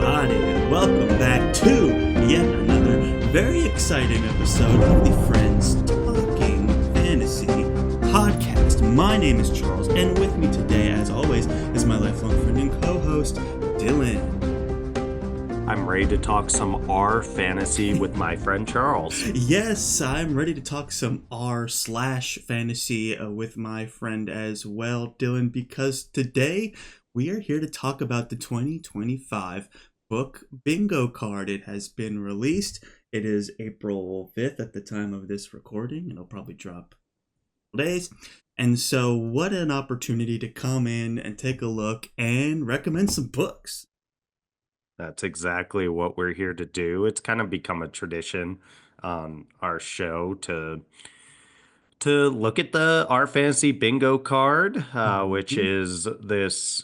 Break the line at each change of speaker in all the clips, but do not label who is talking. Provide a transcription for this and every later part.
everybody, and welcome back to yet another very exciting episode of the Friends Talking Fantasy podcast. My name is Charles, and with me today, as always, is my lifelong friend and co-host, Dylan.
I'm ready to talk some R fantasy with my friend Charles.
Yes, I'm ready to talk some R/fantasy with my friend as well, Dylan, because today we are here to talk about the 2025 book bingo card. It has been released. It is April 5th at the time of this recording. It'll probably drop in days. And so what an opportunity to come in and take a look and recommend some books.
That's exactly what we're here to do. It's kind of become a tradition on our show to look at the R Fantasy Bingo card, which is this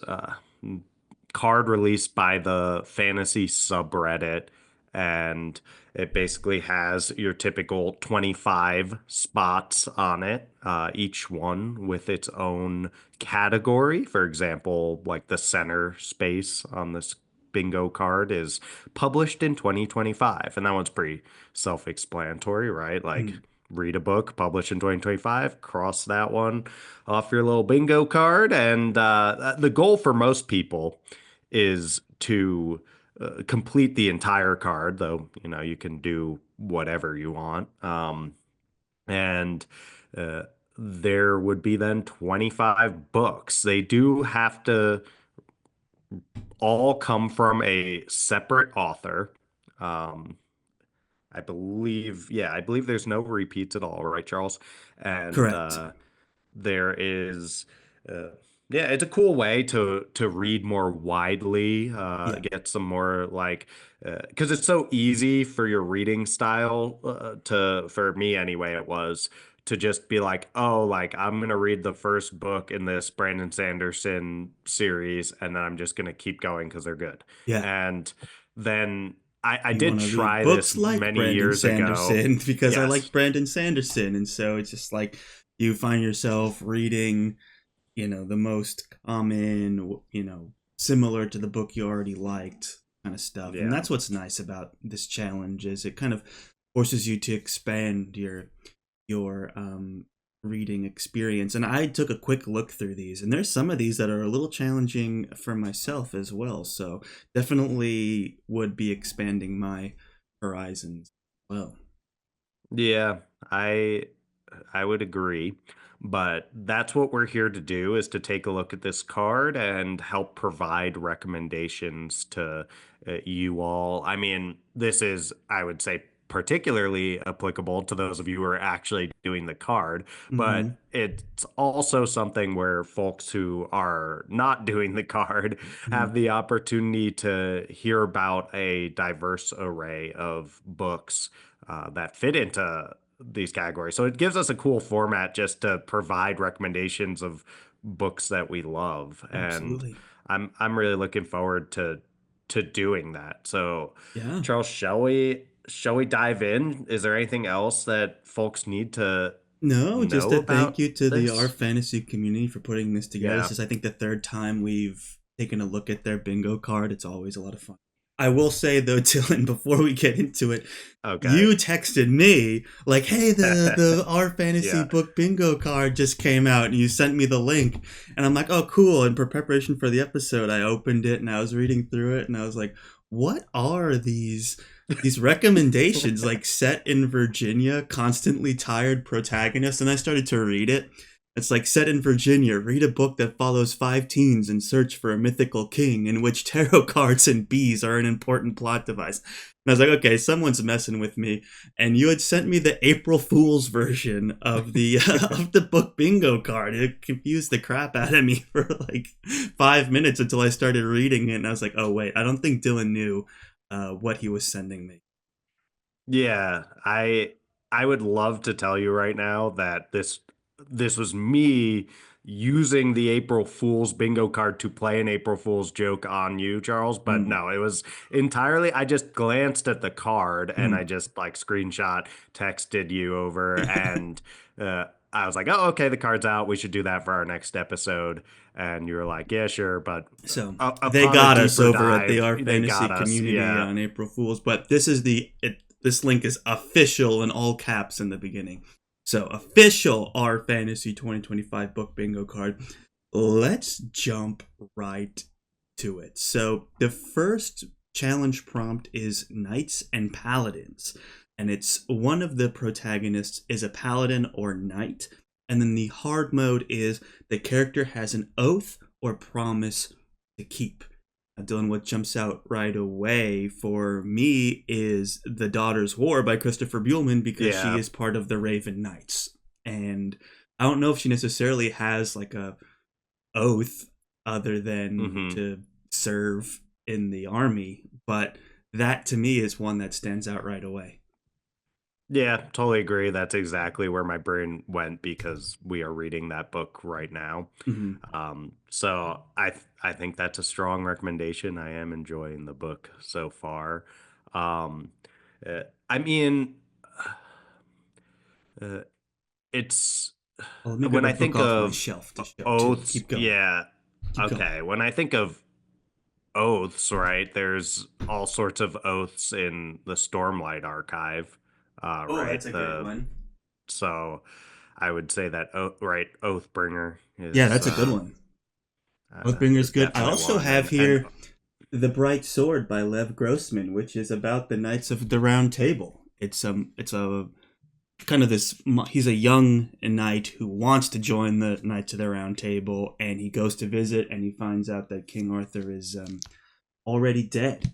card released by the fantasy subreddit, and it basically has your typical 25 spots on it, each one with its own category. For example, like the center space on this bingo card is published in 2025, and that one's pretty self-explanatory, right? Like read a book published in 2025, cross that one off your little bingo card. And the goal for most people is to complete the entire card, though, you know, you can do whatever you want. And there would be then 25 books. They do have to all come from a separate author. I believe there's no repeats at all, right, Charles? And
Correct.
there is, it's a cool way to read more widely, get some more like, because it's so easy for your reading style for me anyway, it was to just be like, oh, like I'm gonna read the first book in this Brandon Sanderson series, and then I'm just gonna keep going because they're good.
Yeah.
And then I
You
did
want to read
try
books
this
like
many
Brandon
years ago.
Sanderson because I
Yes.
like Brandon Sanderson, and so it's just like you find yourself reading, the most common, similar to the book you already liked kind of stuff. And
Yeah.
that's what's nice about this challenge is it kind of forces you to expand your reading experience. And I took a quick look through these, and there's some of these that are a little challenging for myself as well. So definitely would be expanding my horizons. Well,
Yeah, I would agree, but that's what we're here to do is to take a look at this card and help provide recommendations to you all. I mean, this is, I would say, particularly applicable to those of you who are actually doing the card, but it's also something where folks who are not doing the card have the opportunity to hear about a diverse array of books that fit into these categories. So it gives us a cool format just to provide recommendations of books that we love. And
absolutely.
I'm really looking forward to doing that. So
Yeah.
Charles, shall we dive in? Is there anything else that folks need to
No, just
know
a thank
about
you to the R
this?
Fantasy community for putting this together.
Yeah.
This is, I think, the third time we've taken a look at their bingo card. It's always a lot of fun. I will say, though, Dylan, before we get into it,
Okay.
you texted me like, hey, the R Fantasy
Yeah.
book bingo card just came out, and you sent me the link. And I'm like, oh, cool. And for preparation for the episode, I opened it and I was reading through it, and I was like, what are these recommendations, like set in Virginia, constantly tired protagonists? And I started to read it. It's like, set in Virginia, read a book that follows 5 teens in search for a mythical king in which tarot cards and bees are an important plot device. And I was like, okay, someone's messing with me. And you had sent me the April Fool's version of the of the book bingo card. It confused the crap out of me for like 5 minutes until I started reading it. And I was like, oh, wait, I don't think Dylan knew what he was sending me.
Yeah, I would love to tell you right now that this was me using the April Fool's bingo card to play an April Fool's joke on you, Charles, but no, it was entirely I just glanced at the card and I just like screenshot texted you over and I was like, oh, okay, the card's out. We should do that for our next episode. And you were like, yeah, sure. But
So they
upon a
got us
deeper
over at the
dive,
Our
they
Fantasy
got us.
community
Yeah.
on April Fools, but this is this link is official in all caps in the beginning. So official Our Fantasy 2025 book bingo card. Let's jump right to it. So the first challenge prompt is Knights and Paladins, and it's one of the protagonists is a paladin or knight, and then the hard mode is the character has an oath or promise to keep. Now, Dylan, what jumps out right away for me is The Daughter's War by Christopher Buhlman, because she
Yeah.
is part of the Raven Knights. And I don't know if she necessarily has like a oath other than
Hmm.
to serve in the army, but that to me is one that stands out right away.
Yeah, totally agree. That's exactly where my brain went because we are reading that book right now.
Mm-hmm.
So I think that's a strong recommendation. I am enjoying the book so far. Um, I mean, uh, it's
Well, let me grab
when
a
I
book
think
off my
of
shelf to show too.
oaths,
Keep going.
yeah,
Keep going.
okay. When I think of oaths, right, there's all sorts of oaths in the Stormlight archive,
Oh,
right?
that's a great
The
one.
So I would say that right, Oathbringer
Yeah,
is
that's a good one.
is
Oathbringer's good. I
definitely
also
one,
have
and
here The Bright Sword by Lev Grossman, which is about the Knights of the Round Table. It's a kind of this. He's a young knight who wants to join the Knights of the Round Table, and he goes to visit, and he finds out that King Arthur is already dead,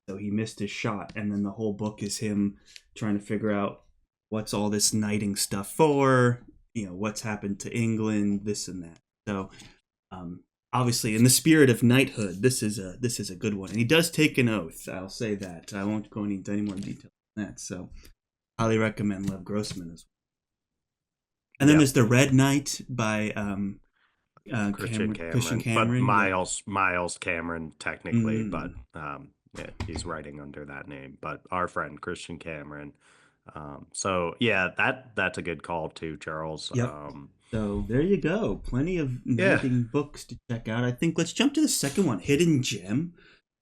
so he missed his shot. And then the whole book is him trying to figure out what's all this knighting stuff for. You know, what's happened to England, this and that. So um, obviously, in the spirit of knighthood, this is a good one, and he does take an oath. I'll say that. I won't go into any more detail on that. So, highly recommend Lev Grossman as well. And then
yep,
there's the Red Knight by
Christian
Christian
Cameron, but
Cameron. Yeah.
Miles Cameron technically, but
Mm.
yeah, he's writing under that name. But our friend Christian Cameron. So yeah, that's a good call too, Charles.
Yep. So there you go. Plenty of
Yeah.
knighting books to check out. I think let's jump to the second one, Hidden Gem.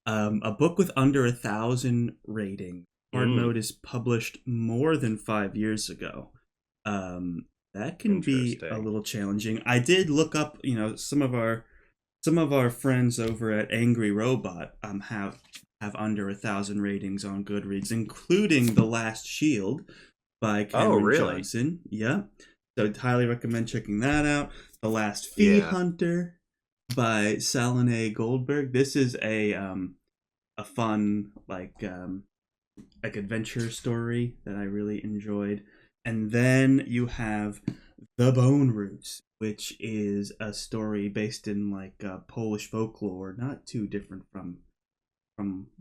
A book with under 1,000 rating. Hard
Mm,
mode is published more than 5 years ago. That can be a
interesting.
little challenging. I did look up, some of our friends over at Angry Robot have under 1,000 ratings on Goodreads, including The Last Shield by
Oh,
Cameron
really?
Johnson. Yeah, so I'd highly recommend checking that out. The Last Fee
Yeah.
Hunter by Salome Goldberg. This is a fun like adventure story that I really enjoyed. And then you have The Bone Roots, which is a story based in like Polish folklore, not too different from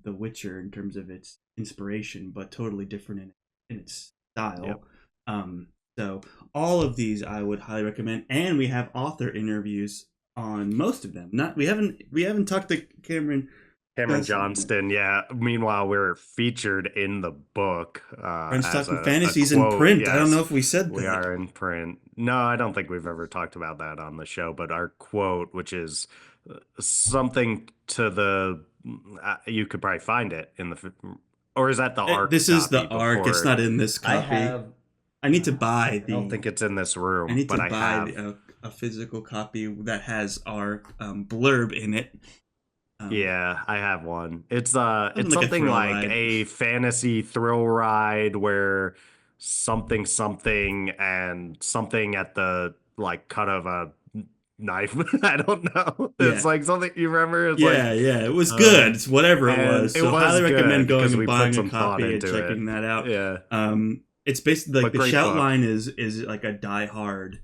The Witcher in terms of its inspiration, but totally different in its
Yep.
style. Um, so all of these I would highly recommend, and we have author interviews on most of them. Not we haven't talked to Cameron
Cameron
Johnson.
Johnston, yeah. Meanwhile, we're featured in the book
Friends
as
Talking
a
Fantasies in
quote.
print. I don't know
Yes,
if we said
we
that.
are in print. No, I don't think we've ever talked about that on the show, but our quote, which is something to the, you could probably find it in the, or is that the ARC
This is the
copy
arc. It's
before?
not in this
I
copy.
have,
I need to buy
I don't
the.
think it's in this
I
room,
need to
but I
buy
have.
a physical copy that has our blurb in it.
Yeah, I have one.
Something
It's
like a
something
thrill
like
ride.
a fantasy thrill ride where something something and something at the like cut of a knife. I don't know. It's
Yeah,
like something you remember. It's like
yeah. It was good.
um
It's whatever it
and
was.
it
So
was
highly recommend
good
going
because
and
we put
buying a
some thought
copy and
into it.
checking that out.
Yeah.
It's basically like
But
the
great
shout
book.
line is like a Die Hard,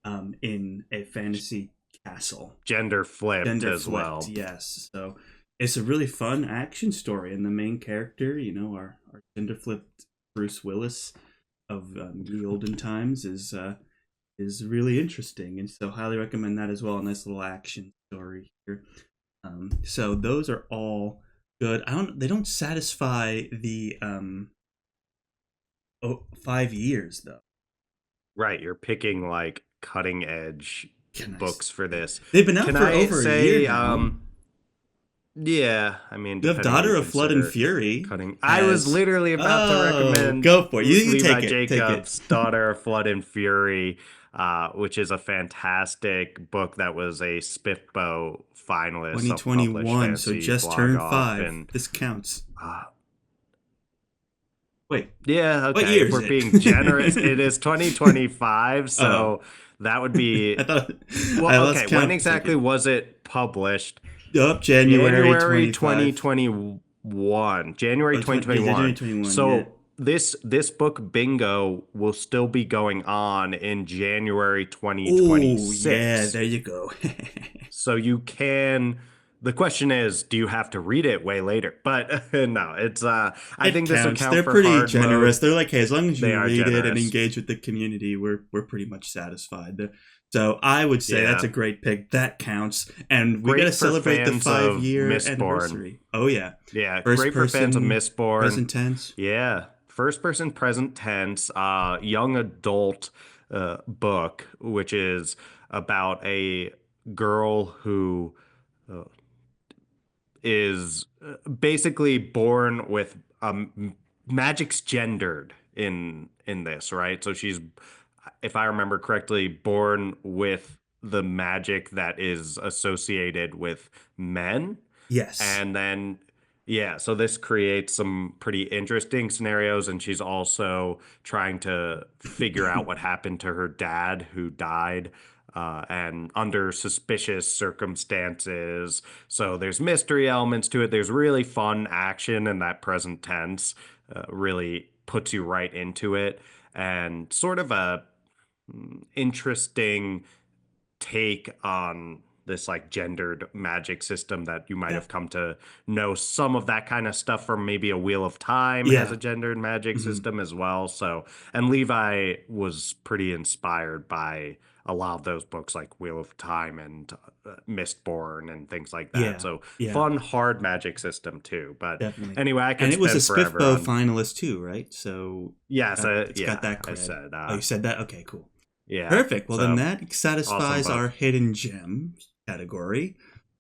in a fantasy castle.
Gender flipped
Gender
as
flipped,
well.
yes. So it's a really fun action story, and the main character, our gender flipped Bruce Willis of the olden times is really interesting, and so highly recommend that as well. A nice little action story here. So those are all good. They don't satisfy the 5 years though.
Right, you're picking like cutting edge
Can I
books for
say?
this.
They've been out
Can
for
I
over a year
say,
now.
yeah, I mean,
You have
depending what you
Daughter of Flood and
consider
Fury
cutting. I was
has.
literally about to
Oh,
recommend
go for it. You
Levi
take it. Take it.
Jacobs' Daughter of Flood and Fury, which is a fantastic book that was a Spiffbo finalist, self-published
2021, so
fantasy
just
blog
turned
off,
5.
and
This counts.
uh,
Wait,
yeah,
what
okay.
year
If
is
we're
it?
being generous, it is 2025,
Oh,
so that would be
I thought.
well,
I let's
okay. When
count. Take
exactly
it.
was it published?
Up January
January
25.
2021. January
Oh, 20, yeah, January
2021.
21. Yeah.
So this book bingo will still be going on in January
Oh, yeah.
2026.
There you go.
So you can the question is, do you have to read it way later? But no, it's I
It
think this will
counts.
count
They're
for
pretty
hard
generous.
mode.
They're like, hey, as long as
They
you
are
read it and
generous.
engage with the community, we're pretty much satisfied. So I would say that's
Yeah.
a great pick. That counts, and we got to
Great for
celebrate the
fans of
5 year
Mistborn.
anniversary. Oh yeah,
Yeah,
first
great for fans of
person,
Mistborn.
present tense.
Yeah, first person present tense, young adult book, which is about a girl who uh, is basically born with magic's gendered in this, right? So she's, if I remember correctly, born with the magic that is associated with men.
Yes.
And then, yeah, so this creates some pretty interesting scenarios. And she's also trying to figure out what happened to her dad who died and under suspicious circumstances. So there's mystery elements to it. There's really fun action in that present tense, really puts you right into it. And sort of a interesting take on this like gendered magic system that you might
Yeah.
have come to know some of that kind of stuff from maybe a Wheel of Time has
Yeah.
a gendered magic
Mhm.
system as well. So, and Levi was pretty inspired by a lot of those books like Wheel of Time and Mistborn and things like that.
Yeah.
So,
Yeah.
fun, hard magic system too. But
Definitely.
anyway, I
And
could
it was a
spend forever
Spiffbo
on.
finalist too, right? So
Yes,
it's got
yeah,
that
I
cred.
said,
Oh, you said that? Okay, cool.
yeah.
Perfect. Well, then
So,
that
awesome
satisfies our
book.
hidden gems category.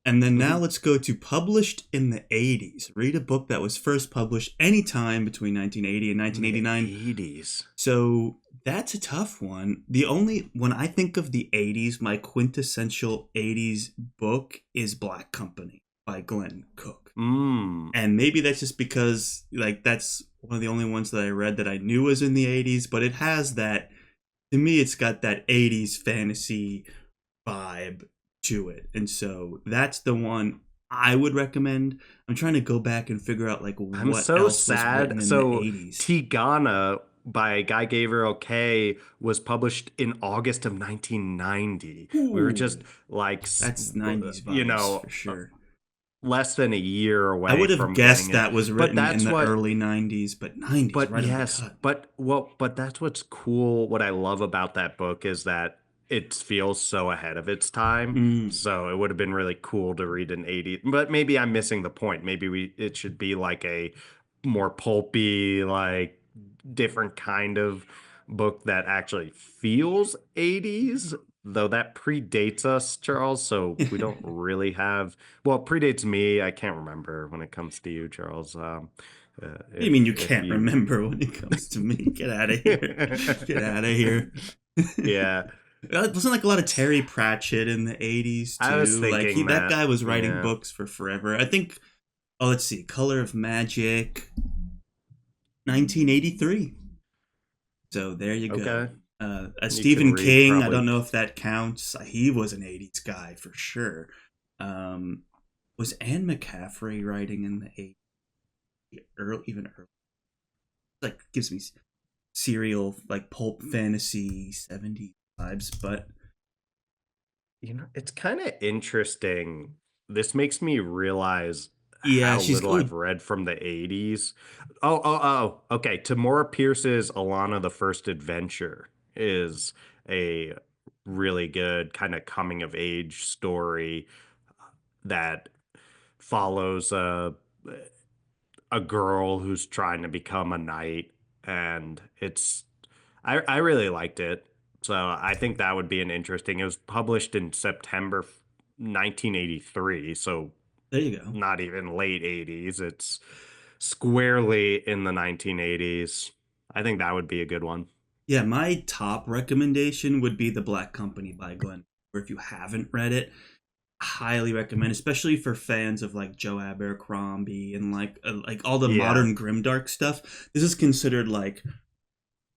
And then now
Mhm.
let's go to published in the 80s. Read a book that was first published anytime between 1980 and
In the
1989.
80s.
So that's a tough one. When I think of the 80s, my quintessential 80s book is Black Company by Glenn Cook.
Mm.
And maybe that's just because like that's one of the only ones that I read that I knew was in the 80s, but it has that, to me it's got that 80s fantasy vibe to it. And so that's the one I would recommend. I'm trying to go back and figure out like
I'm
what
so
else was written
sad.
in the
So
80s.
Tigana by Guy Gabriel Kay was published in August of 1990. We were just
Ooh,
like,
that's 90s
you
vibes
know,
for sure.
less than a year
I
away
would have
from getting
guessed
it.
that was
But
written in
that's
the
what
early 90s, but 90s
but
right on the
yes,
cut.
but that's what's cool. What I love about that book is that it feels so ahead of its time.
Mm.
So it would have been really cool to read an 80, but maybe I'm missing the point. Maybe it should be like a more pulpy, like different kind of book that actually feels 80s, though that predates us, Charles. So we don't really have, well, it predates me. I can't remember when it comes to you, Charles.
What do you mean you
If
can't
you
remember when it comes to me? Get out of here. Get out of here.
yeah,
Wasn't like a lot of Terry Pratchett in the 80s
I was
too. Like
thinking
that
that.
guy was writing
Yeah.
books for forever. I think, oh, let's see. Color of Magic 1983. So there you go.
Okay. You can
Stephen
read
King, I don't
probably.
know if that counts. He was an 80s guy for sure. Was Anne McCaffrey writing in the 80s? Early, even early. Like gives me serial like pulp fantasy 70s vibes, but
You know, it's kind of interesting. This makes me realize
yeah,
how
she's
little I've
oh
read from the 80s. Oh. Okay. Tamora Pierce's Alanna the First Adventure is a really good kind of coming of age story that follows a girl who's trying to become a knight, and I really liked it. So I think that would be an interesting. It was published in September 1983, so
There you go.
not even late 80s. It's squarely in the 1980s. I think that would be a good one.
Yeah, my top recommendation would be The Black Company by Glenn. Or if you haven't read it, highly recommend, especially for fans of like Joe Abercrombie and like all the
Yeah.
modern grimdark stuff. This is considered like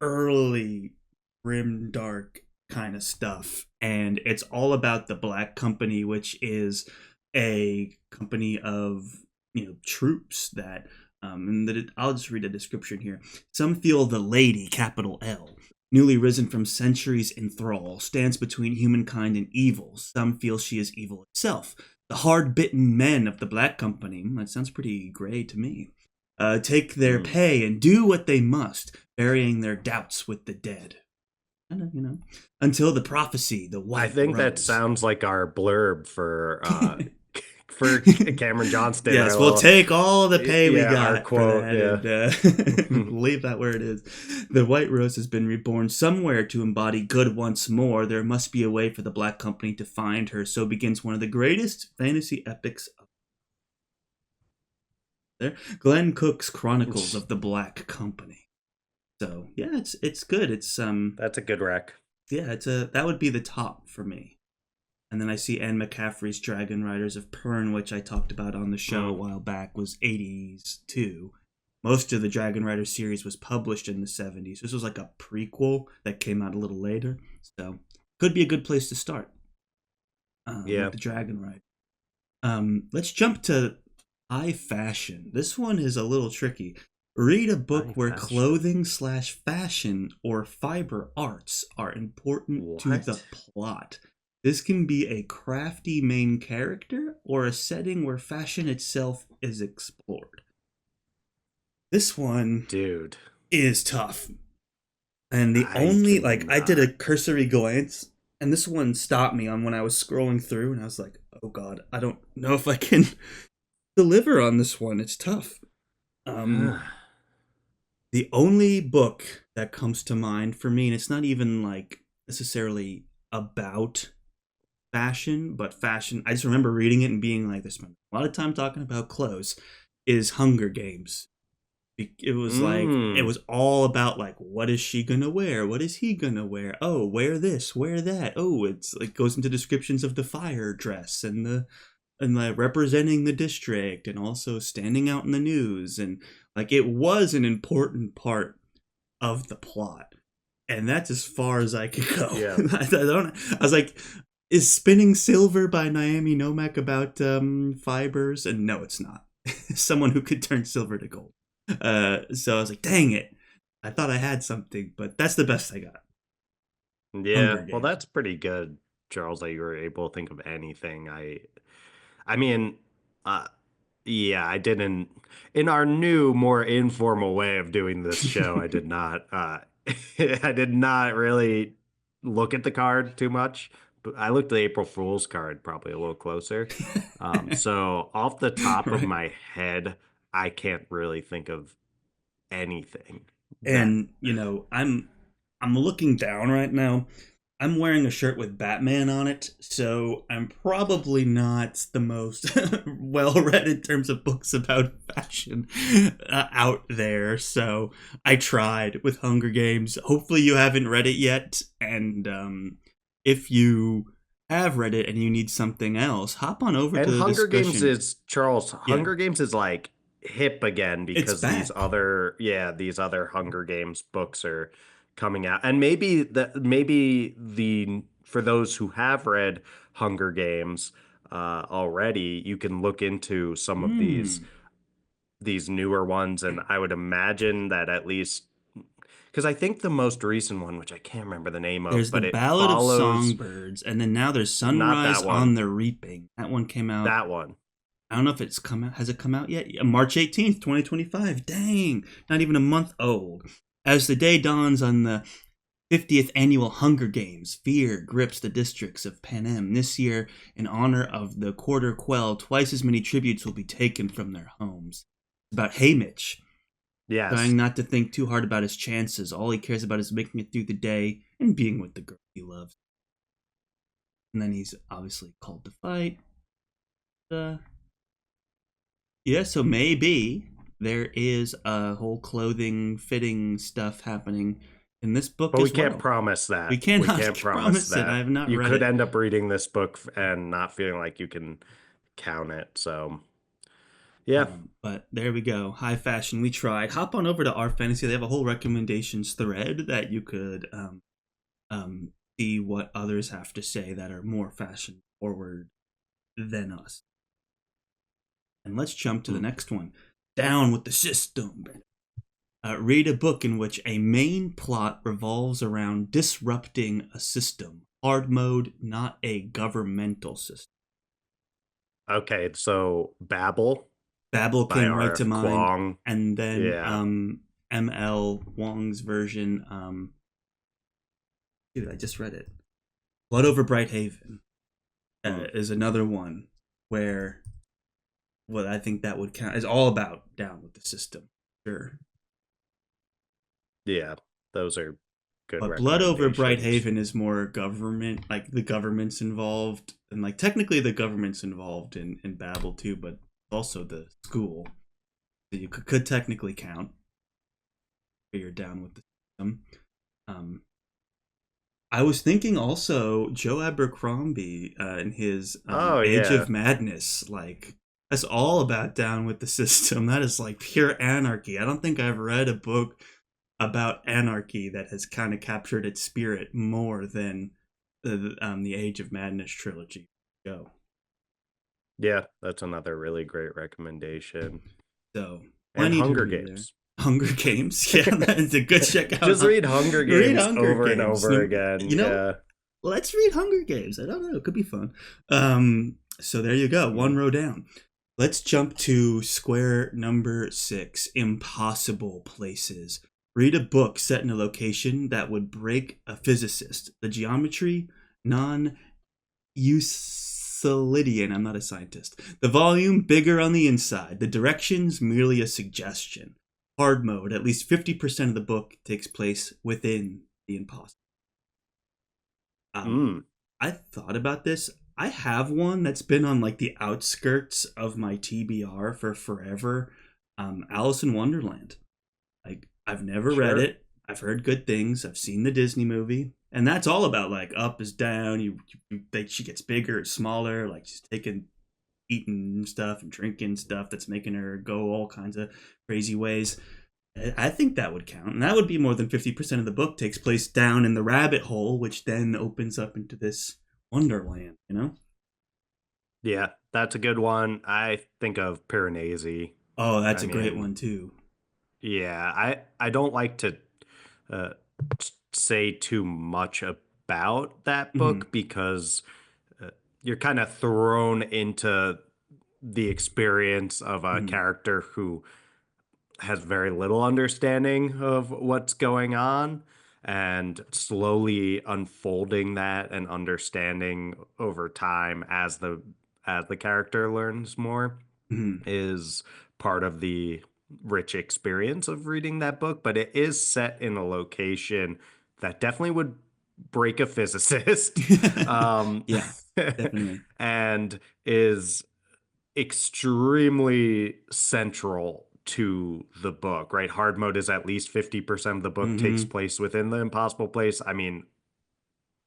early grimdark kind of stuff, and it's all about the Black Company, which is a company of troops that and that I'll just read a description here. Some feel the lady, capital L, newly risen from centuries in thrall, stands between humankind and evil. Some feel she is evil itself. The hard-bitten men of the Black Company, that sounds pretty gray to me, take their
Hmm.
pay and do what they must, burying their doubts with the dead. Kind of, until the prophecy, the
I
white
think that
rose.
sounds like our blurb for Cameron Johnston. Our
Yes, we'll
little,
take all the pay we
yeah, our
got for
quote.
that
Yeah.
and leave that where it is. The White Rose has been reborn somewhere to embody good once more. There must be a way for the Black Company to find her. So begins one of the greatest fantasy epics of there. Glenn Cook's Chronicles of the Black Company. So yeah, it's good. It's
That's a good rec.
yeah, that would be the top for me. And then I see Anne McCaffrey's Dragon Riders of Pern, which I talked about on the show a
Mm.
while back, was 80s too. Most of the Dragon Rider series was published in the 70s. This was like a prequel that came out a little later. So could be a good place to start with
Yeah.
the Dragon Rider. Let's jump to high fashion. This one is a little tricky. Read a book
High
where
fashion.
clothing/fashion or fiber arts are important to the
What?
plot. This can be a crafty main character or a setting where fashion itself is explored. This one
Dude,
is tough. And the
I
only, like, I did a
cannot.
cursory glance, and this one stopped me on when I was scrolling through, and I was like, oh god, I don't know if I can deliver on this one. It's tough. Um, the only book that comes to mind for me, and it's not even like necessarily about fashion, but fashion. I just remember reading it and being like, "There's spent a lot of time talking about clothes." Is Hunger Games. It was like it
Mm.
was all about like what is she gonna wear? What is he gonna wear? Oh, wear this, wear that. Oh, it's like goes into descriptions of the fire dress and like representing the district and also standing out in the news and like it was an important part of the plot and that's as far as I could go.
Yeah.
I was like, is Spinning Silver by Naomi Nomak about fibers? And no, it's not. Someone who could turn silver to gold. So I was like, dang it. I thought I had something, but that's the best I got.
Yeah.
Hunger
Well,
Games.
that's pretty good, Charles, that you were able to think of anything. I mean, uh, yeah, I didn't. In our new, more informal way of doing this show, I did not. I did not really look at the card too much. But I looked at the April Fool's card probably a little closer. So off the top of
Right.
my head, I can't really think of anything that.
And I'm looking down right now. I'm wearing a shirt with Batman on it, so I'm probably not the most well read in terms of books about fashion out there. So I tried with Hunger Games. Hopefully, you haven't read it yet. And if you have read it and you need something else, hop on over to
And
the
Hunger Games
discussion.
is Charles.
Yeah,
Hunger Games is like hip again
it's
because
back.
these other Hunger Games books are coming out, and maybe the for those who have read Hunger Games already, you can look into some of
Hmm.
these newer ones, and I would imagine that at least because I think the most recent one, which I can't remember the name of,
There's the
but it
Ballad of
follows
Songbirds, and then now there's
not
Sunrise
that
on
one,
the Reaping. That one came out.
that one.
I don't know if it's come out. Has it come out yet? Yeah, March 18th, 2025. Dang, not even a month old. As the day dawns on the 50th annual Hunger Games, fear grips the districts of Panem. This year, in honor of the Quarter Quell, twice as many tributes will be taken from their homes. It's about Haymitch,
Yes.
trying not to think too hard about his chances. All he cares about is making it through the day and being with the girl he loves. And then he's obviously called to fight. Uh, yeah, so maybe there is a whole clothing fitting stuff happening in this book
But we
as
can't
well.
promise
We
that. We
cannot
can't promise
promise it. I
that.
have not
You
read
could
it.
end up reading this book and not feeling like you can count it. So, yeah.
But there we go. High fashion. We tried. Hop on over to our fantasy. They have a whole recommendations thread that you could see what others have to say that are more fashion forward than us. And let's jump to the next one. Down with the system. Read a book in which a main plot revolves around disrupting a system. Hard mode, not a governmental system.
Okay, so Babel
Babel
by
came right to
R.F.
mind,
Kuang.
and then
Yeah.
M.L. Wong's version. Dude, I just read it. Blood Over Bright Haven is another one where what I think that would count is all about down with the system. Sure.
Yeah. Those are good
But Blood Over Bright
recommendations.
Haven is more government, like the government's involved, and like technically the government's involved in Babel too, but also the school. So you could technically count. You're down with the system. Um, I was thinking also Joe Abercrombie in his
Oh,
Age
yeah.
of Madness, like that's all about down with the system. That is like pure anarchy. I don't think I've read a book about anarchy that has kind of captured its spirit more than the Age of Madness trilogy. Go.
Yeah, that's another really great recommendation.
So
And
plenty to
Hunger
read there.
Games.
Hunger Games, yeah, that's a good check out.
Just read Hunger
Read
Games
Hunger
over and
Games.
over again.
You know,
Yeah.
let's read Hunger Games. I don't know, it could be fun. So there you go, one row down. Let's jump to square number 6, Impossible Places. Read a book set in a location that would break a physicist. The geometry, non Euclidean. I'm not a scientist. The volume, bigger on the inside. The directions, merely a suggestion. Hard mode. At least 50% of the book takes place within the impossible.
Mm.
I thought about this. I have one that's been on like the outskirts of my TBR for forever. Alice in Wonderland. Like I've never read
Sure.
it. I've heard good things. I've seen the Disney movie, and that's all about like up is down. She gets bigger, smaller. Like she's taking eating stuff and drinking stuff that's making her go all kinds of crazy ways. I think that would count, and that would be more than 50% of the book takes place down in the rabbit hole, which then opens up into this wonderland. You know?
Yeah, that's a good one. I think of Piranesi.
Oh, that's
I
a great
mean,
one too.
yeah, I don't like to uh, say too much about that
Mm-hmm.
book because uh, you're kind of thrown into the experience of a
Mm-hmm.
character who has very little understanding of what's going on and slowly unfolding that and understanding over time as the character learns more
Mm-hmm.
is part of the rich experience of reading that book, but it is set in a location that definitely would break a physicist um,
Yeah, definitely.
and is extremely central to the book, right? Hard mode is at least 50% of the book takes
Mm-hmm.
place within the impossible place. I mean,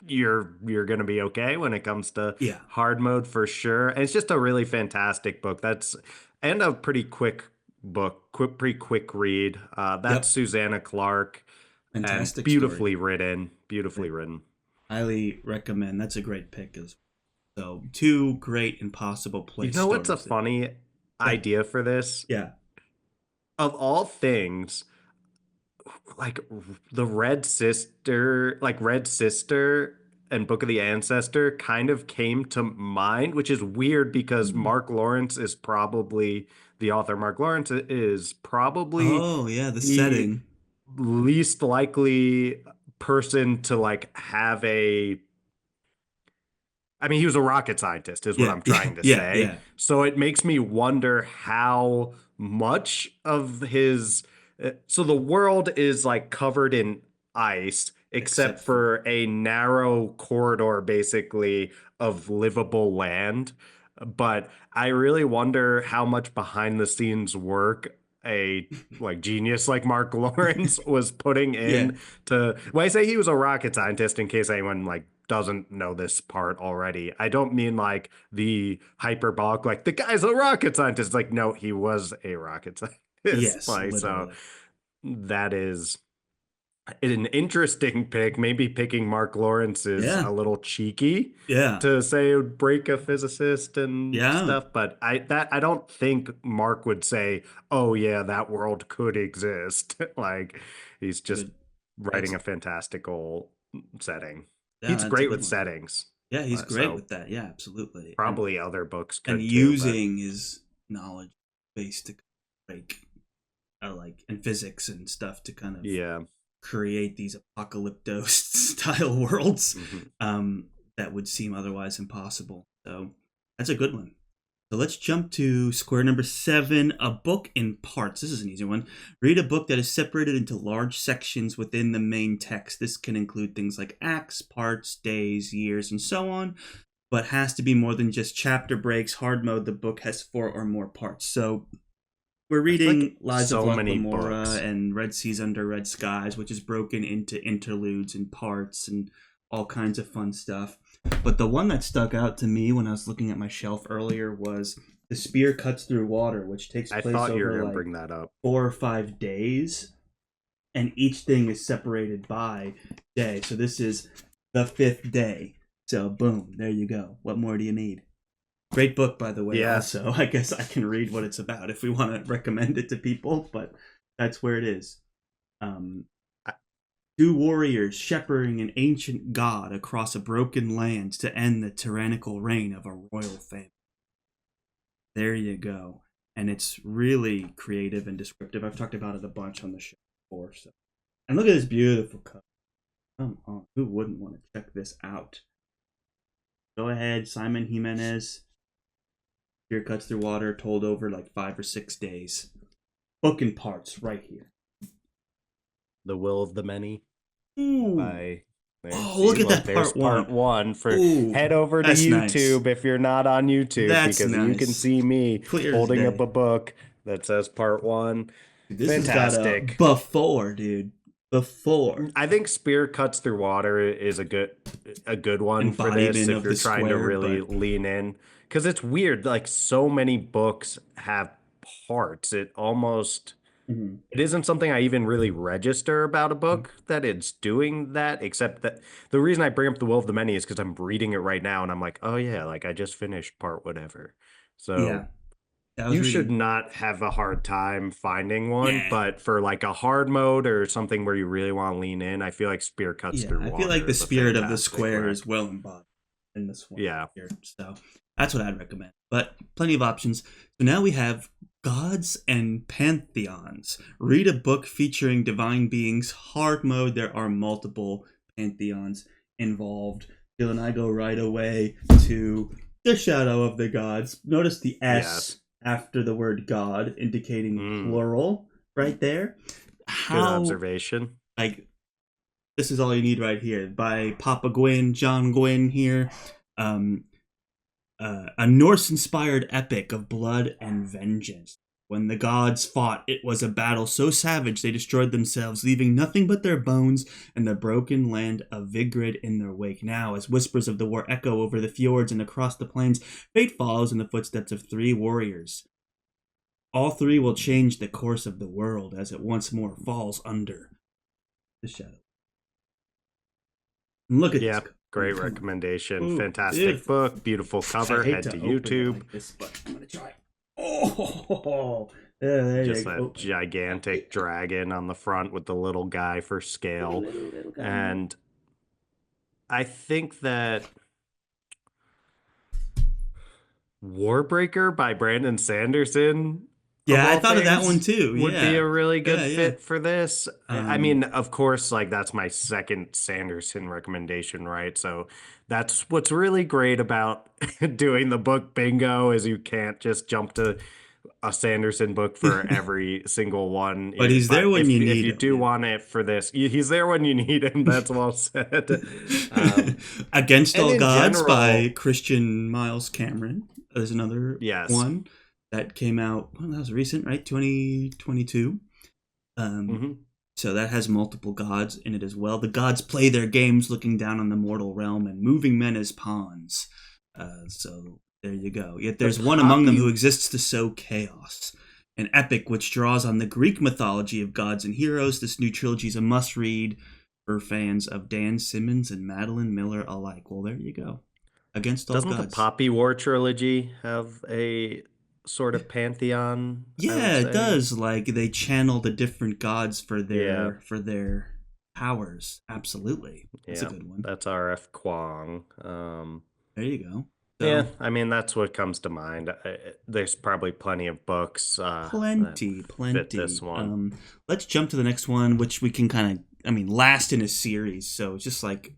you're going to be okay when it comes to
Yeah.
hard mode for sure. And it's just a really fantastic book. That's and a pretty quick book, pretty quick read. That's
Yep.
Susanna Clark and
Fantastic story.
beautifully written.
Highly recommend. That's a great pick as well. So two great impossible
You
place
know what's a
stories there.
funny
Yeah.
idea for this?
Yeah.
Of all things, like the Red Sister and Book of the Ancestor kind of came to mind, which is weird because Mark Lawrence is probably the author. Mark Lawrence is probably
Oh yeah, the
the
setting.
least likely person to like have a I mean, he was a rocket scientist, is what
Yeah,
I'm
yeah,
trying to
yeah,
say.
yeah.
So it makes me wonder how much of his So the world is like covered in ice, except
except for
for a narrow corridor, basically, of livable land. But I really wonder how much behind the scenes work a like genius like Mark Lawrence was putting
yeah,
in to when I say he was a rocket scientist, in case anyone like doesn't know this part already. I don't mean like the hyperbolic, like the guy's a rocket scientist. Like, no, he was a rocket scientist.
yes,
Like, so
literally.
that is an interesting pick. Maybe picking Mark Lawrence is
Yeah,
a little cheeky
yeah,
to say it would break a physicist and
yeah.
stuff, but I don't think Mark would say, "Oh yeah, that world could exist." Like he's just
Good.
writing
That's
a fantastical setting.
yeah,
He's
that's a
great
good
with
one.
settings.
Yeah, he's great
So
with that. Yeah, absolutely.
probably other books
And
could too, but
using his knowledge base to break, like in physics and stuff to kind of
yeah.
create these apocalypto style worlds
Mhm.
that would seem otherwise impossible. So that's a good one. So let's jump to square number 7, a book in parts. This is an easy one. Read a book that is separated into large sections within the main text. This can include things like acts, parts, days, years, and so on, but has to be more than just chapter breaks. Hard mode, the book has 4 or more parts. So we're
I feel like
reading Lies of
so
Luck
many
Lamora
books.
and Red Seas Under Red Skies, which is broken into interludes and parts and all kinds of fun stuff. But the one that stuck out to me when I was looking at my shelf earlier was The Spear Cuts Through Water, which takes
I
place
thought you were
over
gonna
like
bring that up.
4 or 5 days, and each thing is separated by day. So this is the 5th day. So boom, there you go. What more do you need? Great book, by the way.
Yeah,
Also, I guess I can read what it's about if we want to recommend it to people, but that's where it is. Um,
I-
2 warriors shepherding an ancient god across a broken land to end the tyrannical reign of a royal family. There you go. And it's really creative and descriptive. I've talked about it a bunch on the show before. So, and look at this beautiful cover. Come on, who wouldn't want to check this out? Go ahead, Simon Jimenez. Here Cuts Through Water, told over like 5 or 6 days. Book in parts, right here.
The Will of the Many
Ooh.
by there.
Oh,
See,
look at
look,
that
there's
part
part
one.
one for
Ooh,
head over to
that's nice.
YouTube if you're not on YouTube
That's
because you can
nice.
see me
Clear as
holding up
day.
a book that says part one.
This has got a
Fantastic.
before, dude. Before.
I think Spear Cuts Through Water is a good one for this
Embodiment
if
of
you're
the
trying to
square,
really
but
lean in. Because it's weird, like so many books have parts.
mhm.
It isn't something I even really register about a book that it's doing that, except that the reason I bring up The Will of the Many is because I'm reading it right now and I'm like, oh yeah, like I just finished part whatever.
Yeah,
So
I was
you should
reading.
not have a hard time finding one,
Yeah,
but for like a hard mode or something where you really want to lean in, I feel like Spear Cuts
yeah.
Through
I feel like
Water
the
is a
spirit of the
fantastic
square
rec.
is well embodied in this one
Yeah.
here. So that's what I'd recommend. But plenty of options. So now we have Gods and Pantheons. Read a book featuring divine beings. Hard mode, there are multiple pantheons involved. Jill and I go right away to the Shadow of the Gods. Notice the S
Yes.
after the word God, indicating
Mm,
plural right there.
good
How,
observation.
like, this is all you need right here by Papa Gwyn, John Gwyn here. Um, a Norse inspired epic of blood and vengeance. When the gods fought, it was a battle so savage they destroyed themselves, leaving nothing but their bones and the broken land of Vigrid in their wake. Now, as whispers of the war echo over the fjords and across the plains, fate follows in the footsteps of 3 warriors. All 3 will change the course of the world as it once more falls under the shadow. And look at this.
Yeah,
I mean,
great
come on.
recommendation.
Ooh,
Fantastic
beautiful.
book, beautiful
I
cover.
hate
Head
to
to
open it
YouTube.
like this, but I'm gonna try. Oh, yeah, there
Just
you
that
go. Oh, yeah.
gigantic dragon on the front with the little guy for
Little,
scale.
little, little guy.
And I think that Warbreaker by Brandon Sanderson, of
Yeah, I
all
thought of that one
things,
too.
would be
Yeah,
a really good
yeah, yeah.
fit for this. I
Um,
mean, of course, like that's my second Sanderson recommendation, right? So that's what's really great about doing the book bingo is you can't just jump to a Sanderson book for every single one.
But he's there
But
when you
if
need
you do
him.
want it for this, he's there when you need him. That's well said.
Yeah. Against
And
All
in
Gods by
general,
Christian Miles Cameron. There's another
yes.
one that came out. Well, that was recent, right? 2022. Um,
Hmm.
so that has multiple gods in it as well. The gods play their games, looking down on the mortal realm and moving men as pawns. So there you go. Yet
The
there's one among them who
poppy
exists to sow chaos. An epic which draws on the Greek mythology of gods and heroes. This new trilogy is a must-read for fans of Dan Simmons and Madeline Miller alike. Well, there you go. Against All
doesn't the
Gods.
Poppy War trilogy have a sort of pantheon, I would
Yeah, it
say?
does. Like they channel the different gods
Yeah.
for their powers. Absolutely, that's a
Yeah.
good one.
That's R.F. Kwong.
There you go.
Yeah,
So
I mean that's what comes to mind. There's probably plenty of books that
plenty,
fit this
plenty.
one.
Let's jump to the next one, which we can kind of. I mean, last in a series. So it's just like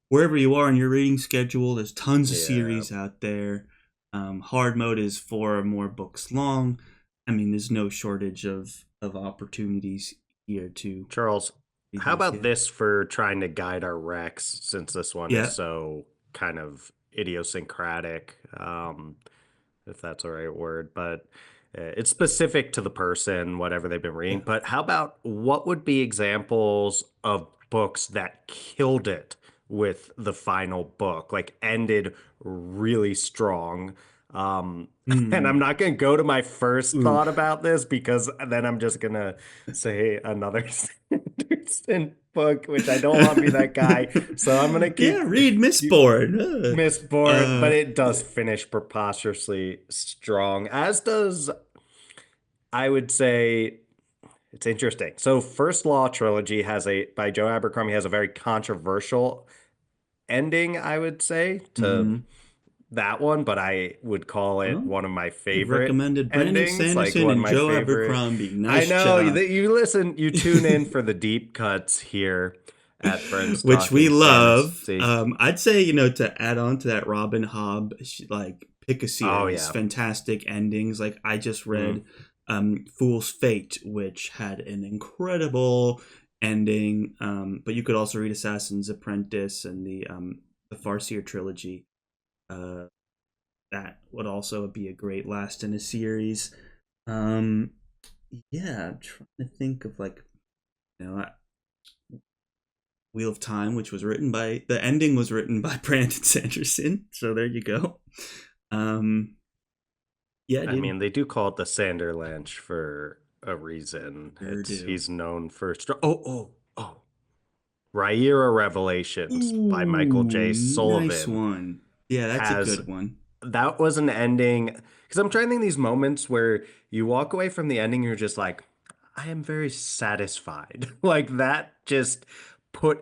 wherever you are in your reading schedule, there's tons of
Yeah,
series out there. Hard mode is 4 or more books long. I mean, there's no shortage of opportunities here to
Charles,
read
how
these.
about
Yeah.
this for trying to guide our Rex since this one is
Yeah.
so kind of idiosyncratic, if that's the right word, but it's specific to the person, whatever they've been reading.
Yeah.
But how about what would be examples of books that killed it with the final book, like ended really strong? And I'm
Hmm.
not going to go to my first thought
Oof.
about this because then I'm just going to say another Sanderson book, which I don't want to be that guy. So I'm going to
Yeah,
keep
read Mistborn.
Mistborn, but it does finish preposterously strong, as does, I would say, it's interesting. So, First Law trilogy has by Joe Abercrombie has a very controversial ending, I would say, to
Hmm.
that one, but I would call it
Well,
one of my
you've
favorite
recommended Brandon
endings, like
Sanderson
one of
and
my
Joe
favorite.
Abercrombie.
I
Nice
know
job.
that you listen, you tune in for the deep cuts here at Friends
Which we
Talking
love.
Sanderson.
I'd say, to add on to that, Robin Hobb, like pick a
Oh
series,
yeah.
fantastic endings. Like I just
Mm.
read Fool's Fate, which had an incredible ending. But you could also read Assassin's Apprentice and the Farseer trilogy. Uh, that would also be a great last in a series. Um, yeah, I'm trying to think of like, you know, Wheel of Time, which was written by the ending was written by Brandon Sanderson. So there you go. Um, yeah,
I
dude,
mean, they do call it the Sanderlanche for a reason.
sure
It's
do.
he's known for Rhaenyra Revelations by Michael J.
Ooh, nice
Sullivan
one. Yeah, that's a
has
good one.
that was an ending because I'm trying to think these moments where you walk away from the ending, you're just like, I am very satisfied. Like that just tied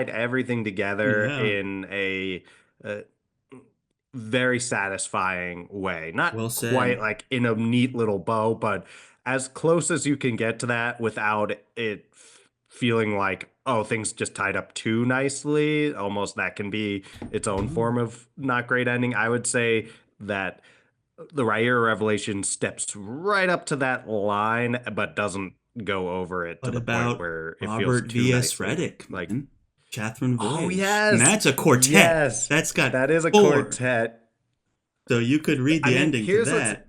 everything together
Yeah,
in a very satisfying way. Not
well
quite
said.
like in a neat little bow, but as close as you can get to that without it feeling like, oh, things just tied up too nicely. Almost that can be its own
Oh,
form of not great ending. I would say that the Rhaenyra Revelation steps right up to that line, but doesn't go over it to
what
the point
about
where it feels
Robert
too
V.S.
nicely.
Reddick,
Like,
man? Catherine
oh,
Voyage. And
yes,
that's a quartet.
yes,
That's got
that is a
four.
quartet.
So you could read
I
the
mean,
ending to
here's what's
that.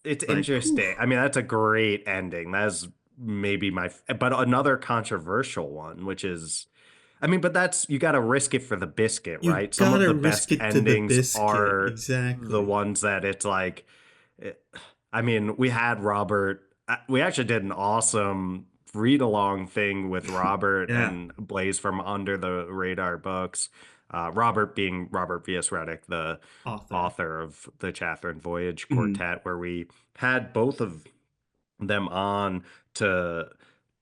it's
Like, whew,
interesting. I mean, that's a great ending. That's maybe but another controversial one, which is, I mean, but that's, you got to risk it for the biscuit,
you
right? Some of
gotta
the
risk
best
it to the
endings
biscuit.
are the
Exactly.
ones that it's like, eh, I mean, we had Robert, we actually did an awesome read along thing with Robert
Yeah.
and Blaze from Under the Radar books. Robert being Robert V.S. Reddick, the
Author.
author of the Catherine Voyage
Mhm.
Quartet, where we had both of them on to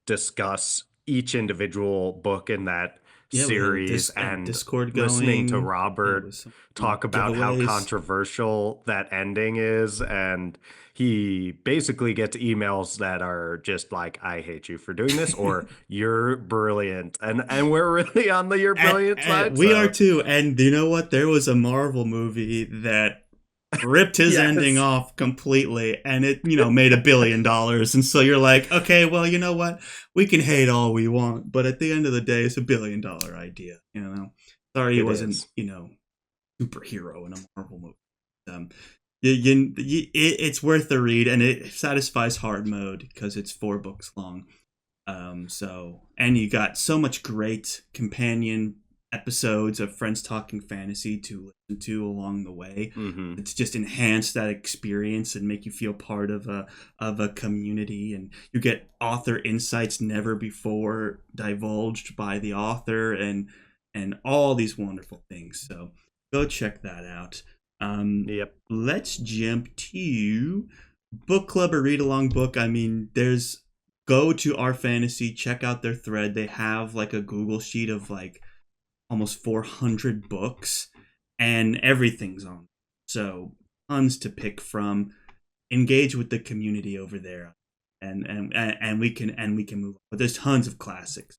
discuss each individual book in that
Yeah, we had a
series and
Discord
listening to
going. It
Robert
was some
talk about how
giveaways.
controversial that ending is. And he basically gets emails that are just like, I hate you for doing this, or you're brilliant. And we're really on the you're brilliant side.
We are
So
too. And you know what? There was a Marvel movie that ripped his ending
Yes,
off completely, and it made $1 billion. And so you're like, okay, well, you know what, we can hate all we want, but at the end of the day, it's $1 billion idea. Sorry he
it
wasn't
is.
superhero in a Marvel movie. um it's worth the read, and it satisfies hard mode because it's 4 books long. And you got so much great companion episodes of friends talking fantasy to listen to along the way.
Mm-hmm.
It's just enhance that experience and make you feel part of a community, and you get author insights never before divulged by the author, and all these wonderful things. So go check that out.
Yep.
Let's jump to book club or read along book. I mean, there's go to our fantasy, check out their thread. They have like a Google sheet of like almost 400 books, and everything's on. So tons to pick from. Engage with the community over there, and we can move on. But there's tons of classics.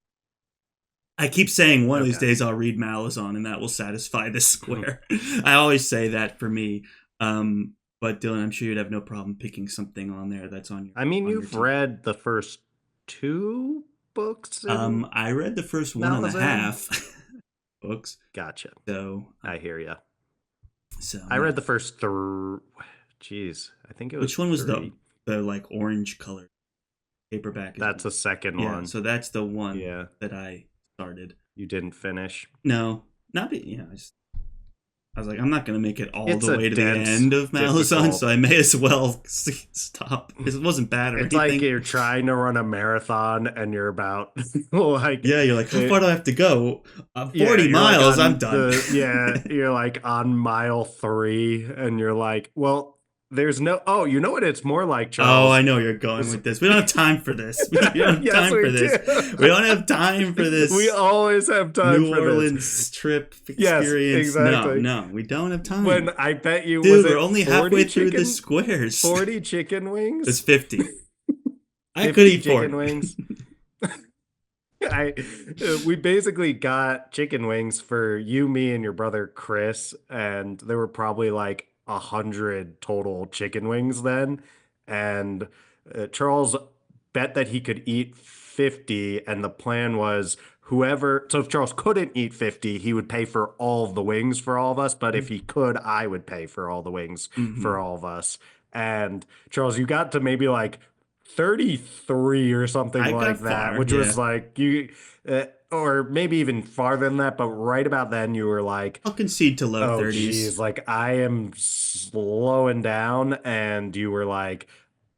I keep saying one of these
Okay.
days I'll read Malazan and that will satisfy the square. I always say that for me. But Dylan, I'm sure you'd have no problem picking something on there that's on your
I mean,
on your
you've
team.
read the first 2 books in
I read the first one and a
Malazan?
half books.
Gotcha.
So
I hear ya. I
yeah.
read the first 3. Jeez, I think it was
Which one was
3.
the like orange color paperback? Is
That's the second
Yeah,
one.
so that's the one
Yeah,
that I started.
you didn't finish.
No, not be I was like, I'm not gonna make it all
It's
the
a
way to the
dense,
end of Malazan, so
difficult.
I may as well stop. It wasn't bad or
It's like
anything.
you're trying to run a marathon and you're about like
Yeah, you're like, how far do I have to go?
yeah,
40
you're like
miles. I'm
on
done.
you're like on mile 3 and you're like, well, there's no, oh, you know what it's more like,
Oh, I
Charles?
know where you're going
It's-
with this. We don't have time for this. We don't have
yes,
time
we
for
do.
this. We don't have time for
We
this
always have time
New
for this.
Orleans trip
Yes,
experience. No,
exactly.
no, we don't have
When
time.
I bet you, was
Dude, we're
it
only
40
halfway through the
chicken
squares.
40 chicken
It's
wings?
50. I could
50
eat
chicken
40.
wings? I we basically got chicken wings for you, me, and your brother Chris, and there were probably like 100 total chicken wings then. And Charles bet that he could eat 50, and the plan was whoever. So if Charles couldn't eat 50, he would pay for all of the wings for all of us. But if he could, I would pay for all the wings for
Mm-hmm.
all of us. And Charles, you got to maybe like 33 or something
I
like
got
that,
far,
which
yeah.
was like or maybe even farther than that, but right about then you were like,
I'll concede to low
oh
30s.
geez, like I am slowing down, and you were like,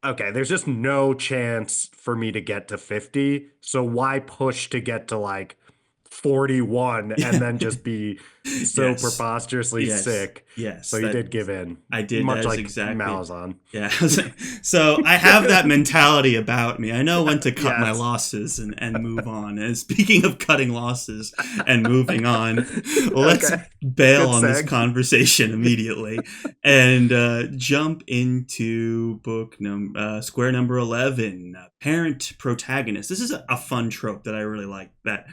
okay, there's just no chance for me to get to 50, so why push to get to like 41 and
Yeah.
then just be so
Yes.
preposterously
Yes.
sick? So
Yes.
you
That
did give in,
I did. That
much
is
like
exactly.
Malazan.
Yeah. So I have that mentality about me. I know when to cut my
Yes.
losses and move on. And speaking of cutting losses and moving on, let's
Okay,
bail
good
on this
seg.
conversation immediately and jump into square number 11, parent protagonist. This is a fun trope that I really like, that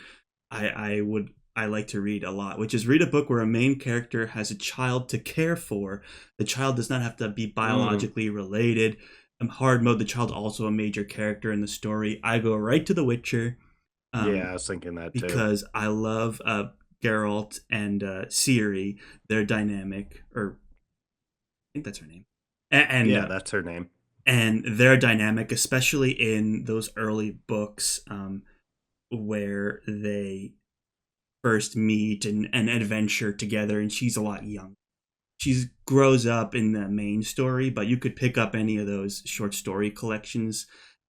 I like to read a lot, which is read a book where a main character has a child to care for. The child does not have to be
Mm,
biologically related. Hard mode, the child also a major character in the story. I go right to The Witcher,
yeah, I
um,
was thinking that too.
because I love Geralt and Ciri. Their dynamic, or I think that's her name, and
Yeah, that's her name.
and their dynamic, especially in those early books, where they first meet and adventure together, and she's a lot young. She grows up in the main story, but you could pick up any of those short story collections,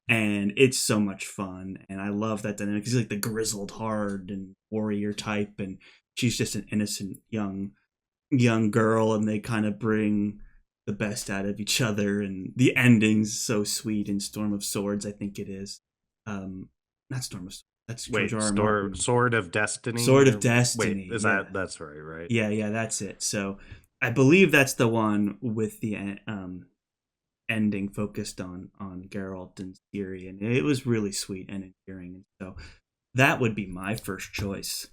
and it's so much fun. And I love that dynamic. He's like the grizzled, hard, and warrior type, and she's just an innocent young girl, and they kind of bring the best out of each other. And the ending's so sweet in Storm of Swords, I think it is. Not Storm of Swords. That's George
Wait,
R. R. Martin.
Sword of Destiny,
Sword of
or wait,
Destiny.
is
Yeah,
that's right?
yeah, that's it. So I believe that's the one with the ending focused on Geralt and Ciri, and it was really sweet and endearing. And so that would be my first choice.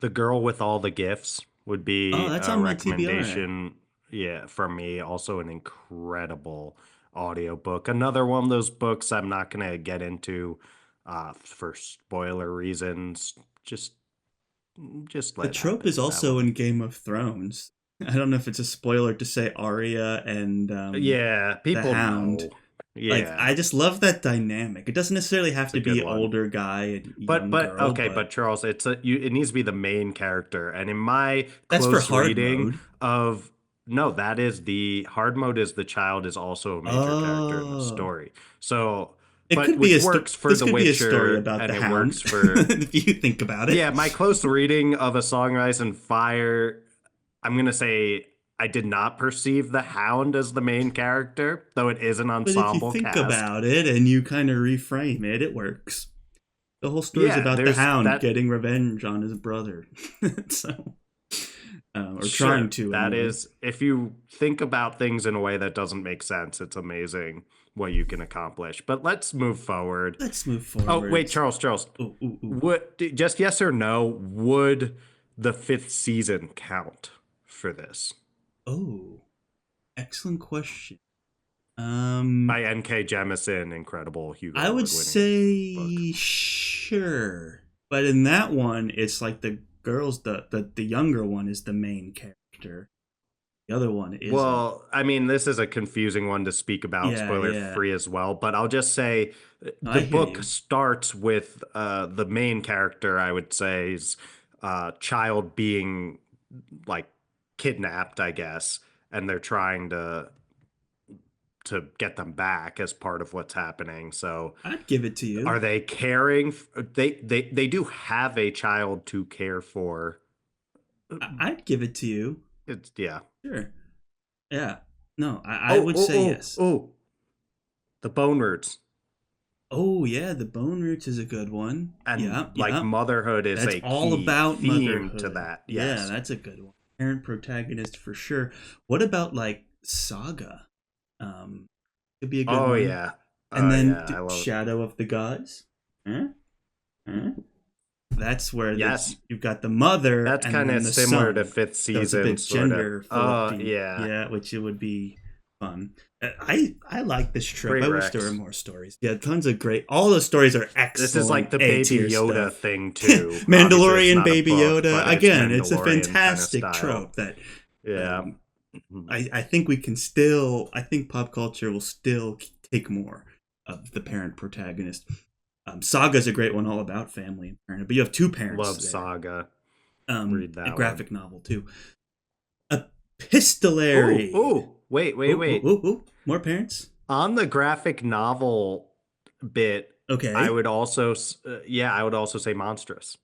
The Girl with All the Gifts would
Oh,
be
that's
a
on my TBR.
recommendation. yeah, from me, also an incredible audiobook. Another one of those books I'm not going to get into for spoiler reasons. Just
The
let it
trope
happen.
is
That
also
one.
in Game of Thrones. I don't know if it's a spoiler to say Arya and
Yeah,
the
people
Hound.
know.
Like,
Yeah,
I just love that dynamic. It doesn't necessarily have
it's a
to
good
be
one.
older guy and
But
young
but
girl,
okay,
but
but Charles, it needs to be the main character. And in my
that's for
close
hard
reading
mode.
of no, that is the hard mode is the child is also a major character in the
Oh,
story. So,
it
but
could be
which
a
works for
this
The
could be a story
Witcher
about
and
the
it works
Hound,
for
if you think about
yeah,
it.
my close reading of A Song Rise and Fire, I'm gonna say I did not perceive the Hound as the main character, though it is an
But if you
ensemble
think
cast.
about it and you kind of reframe it, it works. The whole story's
Yeah,
about the
there's
Hound
that.
getting revenge on his brother, so or trying
Sure,
to
that
anyway.
is, if you think about things in a way that doesn't make sense, it's amazing what you can accomplish. But let's move forward.
Let's move
Oh, wait,
forwards.
Charles,
Ooh, ooh, ooh.
just yes or no, would the fifth season count for this?
Oh, excellent question.
By N.K. Jemisin, incredible Hugo
I would
Award winning book.
say sure, but in that one, it's like the girls, the younger one is the main character. The other one isn't.
Well, I mean, this is a confusing one to speak about,
Yeah,
spoiler
yeah.
free as well, but I'll just say the
I hear
book
you.
starts with the main character, I would say's child being like kidnapped, I guess, and they're trying to get them back as part of what's happening. So,
I'd give it to you.
are they caring? They do have a child to care for.
I'd give it to you.
It's yeah.
Sure. Yeah. No, I
Oh
would
oh
say
oh
yes.
oh, the bone roots.
Oh yeah, the Bone Roots is a good one.
And
Yeah,
like
yeah.
motherhood is
That's
a
all
key
about
theme to
motherhood.
that.
Yeah,
Yes.
that's a good one. Parent protagonist for sure. What about like Saga? Um, could be a good
Oh
one.
yeah.
And
Oh
then
yeah. I love.
Shadow of the Gods. Huh? Huh? That's where
Yes,
you've got the mother
that's
and
kind
then
of
the
similar to
son.
fifth
So it's a
season,
bit
sort of.
gender
Oh
flipping.
yeah.
Yeah, which it would be fun. I like this trope.
Great
I wish there were
Rex.
more stories. Yeah, tons of great. All the stories are
This is like
excellent
the
A
Baby
tier
Yoda
stuff.
thing too. Obviously, it's
Mandalorian
not a
Baby
book,
Yoda.
but it's
Again, it's a
Mandalorian kind of
fantastic
style.
trope that
Yeah.
um, I think we can still. I think pop culture will still take more of the parent protagonist. Saga's a great one, all about family and parent. But you have two parents
Love
there.
Saga. Read
A
that one.
graphic novel too.
Oh
Epistolary.
oh wait wait
Oh, oh,
wait.
oh, oh. More parents.
On the graphic novel bit, I
Okay.
would also yeah, I would also say monstrous.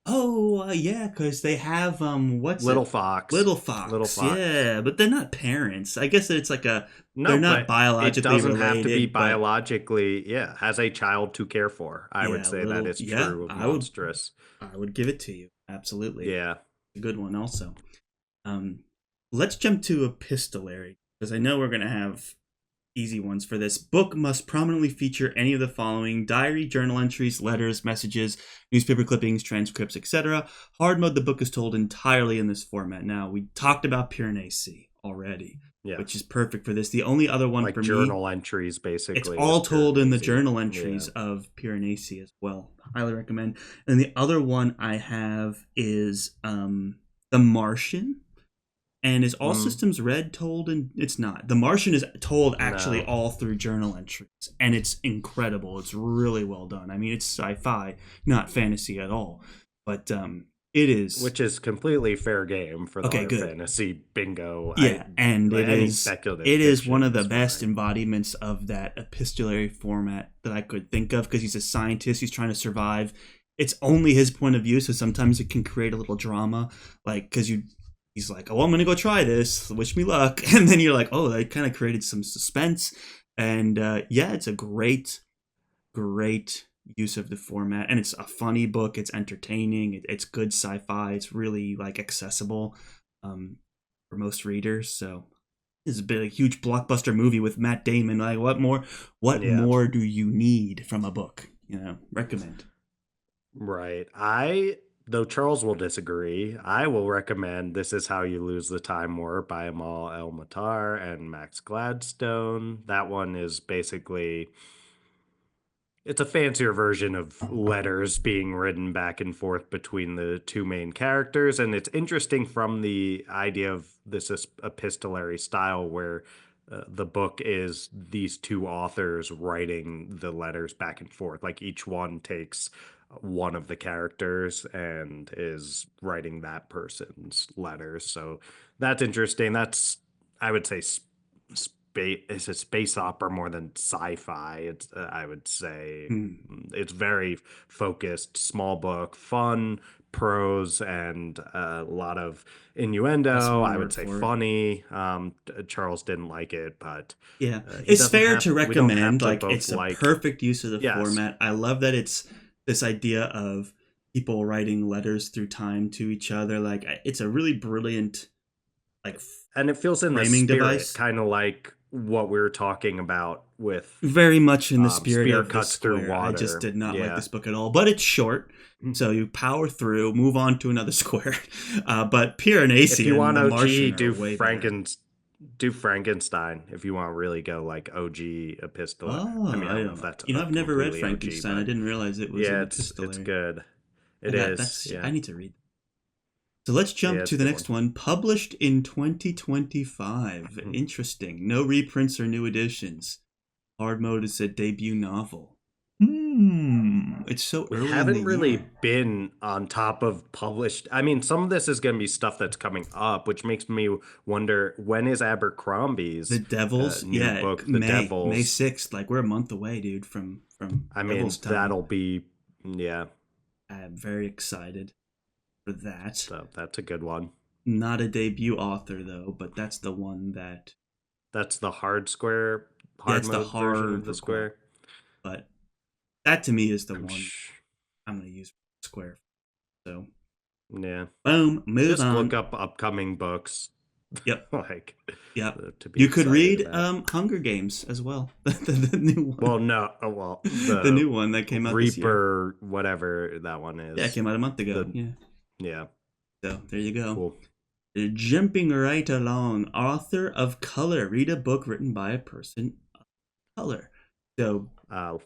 Oh, yeah, because they have what's
Little
it?
Fox.
Little
Little
Fox.
Fox.
Yeah, but they're not parents. I guess it's like a.
No,
They're not
but it
biologically
doesn't have to be
related, but
biologically, yeah, has a child to care for. I would
yeah,
say that
little.
is
Yeah,
true of monstrous.
I would give it to you. Absolutely,
Yeah.
a good one also. Um, let's jump to epistolary because I know we're gonna have easy ones for this. Book must prominently feature any of the following: diary, journal entries, letters, messages, newspaper clippings, transcripts, etc. Hard mode, the book is told entirely in this format. Now, we talked about Piranesi already,
Yeah.
which is perfect for this. The only other one
Like
for me,
journal entries
it's
basically
all
is
told in the
Piranesi.
journal
Yeah.
entries of Piranesi as well. Highly recommend. And the other one I have is The Martian, and is all
Mm,
systems red told? And it's not. The Martian is told actually
no.
all through journal entries, and it's incredible. It's really well done. I mean, it's sci-fi, not fantasy at all, but it is
Which is completely fair game for the
okay.
higher
Good.
fantasy bingo.
Yeah, and
Like,
it
any
is
speculative
it is one
fiction
of the
is
best
fine.
embodiments of that epistolary format that I could think of because he's a scientist. He's trying to survive. It's only his point of view, so sometimes it can create a little drama, like because he's like, "Oh, I'm gonna go try this. Wish me luck," and then you're like, "Oh, that kind of created some suspense." And yeah, it's a great use of the format, and it's a funny book. It's entertaining. It's good sci-fi. It's really like accessible for most readers. So this has been a huge blockbuster movie with Matt Damon. Like, what more? What
Yeah.
more do you need from a book? Recommend.
Right. I Though Charles will disagree, I will recommend This Is How You Lose the Time War by Amal El-Matar and Max Gladstone. That one is basically it's a fancier version of letters being written back and forth between the two main characters, and it's interesting from the idea of this epistolary style where the book is these two authors writing the letters back and forth. Like each one takes one of the characters and is writing that person's letters. So that's interesting. That's, I would say, space. It's a space opera more than sci-fi. It's I would say
Hmm.
it's very focused, small book, fun prose, and a lot of
That's
innuendo.
one
I would
word
say
for it.
funny. Charles didn't like it, but
Yeah,
he
it's
doesn't
fair
have.
to
We don't have
recommend.
to
Like,
both
it's a
like.
perfect use of the
Yes,
format. I love that it's this idea of people writing letters through time to each other. Like, it's a really brilliant like
and it feels in the
framing
spirit,
device.
kind of like what we were talking about with
Very much in the spirit
Spear
of the
Cuts Through
square. I just
Water.
did not like
Yeah.
this book at all, but it's short. So you power through, move on to another square. But
If
Piranesi
you
and
want
the
OG,
Martian are way better.
Do Frankenstein if you want to really go like OG epistolar. I
Oh,
mean, I
I
don't know
don't
if
know.
that's
You know, I've never read
completely OG,
Frankenstein. I
but
didn't realize it was
yeah,
an
it's
epistolary.
good.
I
It
got
is.
that's. I
Yeah.
need to read. So let's
Yeah,
jump
it's
to
a
the
good one.
next one. Published in 2025. Interesting. No reprints or new editions. Hard Mode is a debut novel. It's so
We
early in the
haven't really
year.
been on top of published. I mean, some of this is going to be stuff that's coming up, which makes me wonder when is
The
Abercrombie's
Devils,
new
yeah,
book, The
May
Devils?
6th. Like, we're a month away, dude, from
I
Devils
mean,
time.
that'll be, yeah,
I'm very excited for that.
so that's a good one.
Not a debut author though, but that's the one that
That's the
yeah,
hard
it's the
mode version
hard
of the
request.
square.
But that to me is the
I'm
one
sh-
I'm gonna use for Square. So
yeah.
boom, move
Just look
on.
up upcoming books,
Yep,
like
yep.
to be
You could
excited
read
about.
Hunger Games as well. The new one.
Well, no, well,
The
the
new one that came out this year.
Reaper, whatever that one
Yeah, it
is.
came out a month ago.
The
Yeah.
yeah,
So there you go.
cool.
Jumping right along, author of Color. Read a book written by a person of color. So
Uh,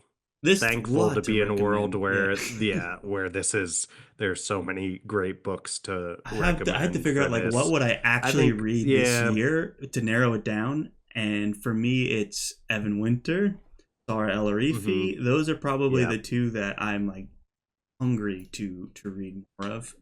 this
Thankful to
lot to
be in a world
recommend. Yeah.
where where this is there's so many great books to
I had to
recommend
figure
for
out like what
this.
would I
I
actually
think
read this
yeah,
year to narrow it down. And for me, it's Evan Winter, Sarah El
hmm
Arifi. Those are probably
yeah.
the two that I'm like hungry to read more of.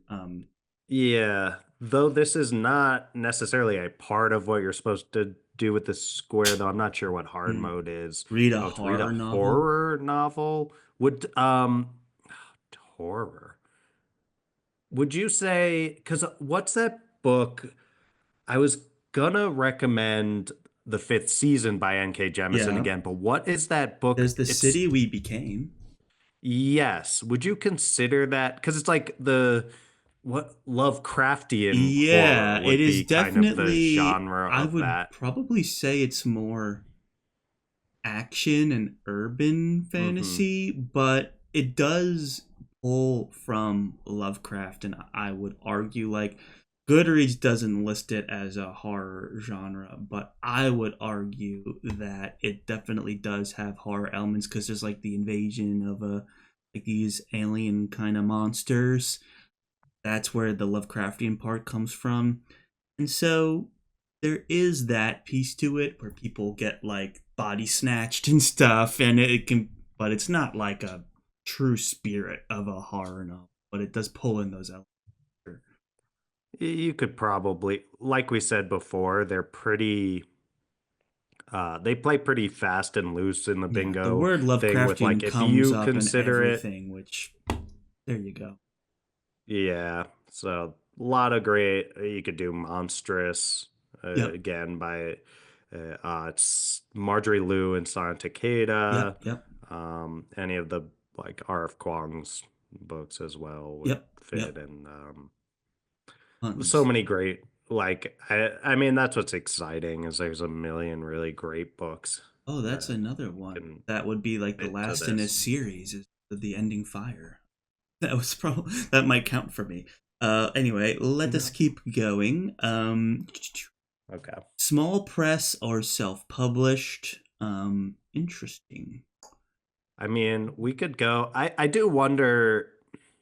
Yeah, though this is not necessarily a part of what you're supposed to do with the square, though I'm not sure what hard
Hmm.
mode is.
Read a
Oh, to read a
horror novel.
horror novel would horror. Would you say because what's that book? I was gonna recommend The Fifth Season by N.K. Jemisin
Yeah.
again, but what is that book?
There's the
It's
city we became.
yes. Would you consider that? Because it's like the what Lovecraftian horror
Yeah, it
would
is
be kind of the
definitely.
genre
I
of
would
that.
probably say it's more action and urban
Mm-hmm.
fantasy, but it does pull from Lovecraft, and I would argue like Goodreads doesn't list it as a horror genre, but I would argue that it definitely does have horror elements because there's like the invasion of a like these alien kind of monsters. That's where the Lovecraftian part comes from. And so there is that piece to it where people get like body snatched and stuff, and it can, but it's not like a true spirit of a horror novel, but it does pull in those elements.
You could probably, like we said before, they're pretty. They play pretty fast and loose in the
Yeah, the
bingo
word
thing with like
Lovecraftian
if
comes
you
up in
consider it.
everything, which there you go.
Yeah, so a lot of great. You could do Monstrous
Yep,
again by it's Marjorie Liu and Sana Takeda.
yep,
Any of the like R.F. Kuang's books as well would
yep,
fit,
yep.
and so
Tons.
many great. Like I mean, that's what's exciting is there's a million really great books
Oh, that's
that
another one
can
that would be like the
fit to
last in a
this.
series is the ending fire. that might count for me. Anyway, let us
No.
keep going.
Okay.
Small press or self-published. Interesting.
I mean, we could go. I do wonder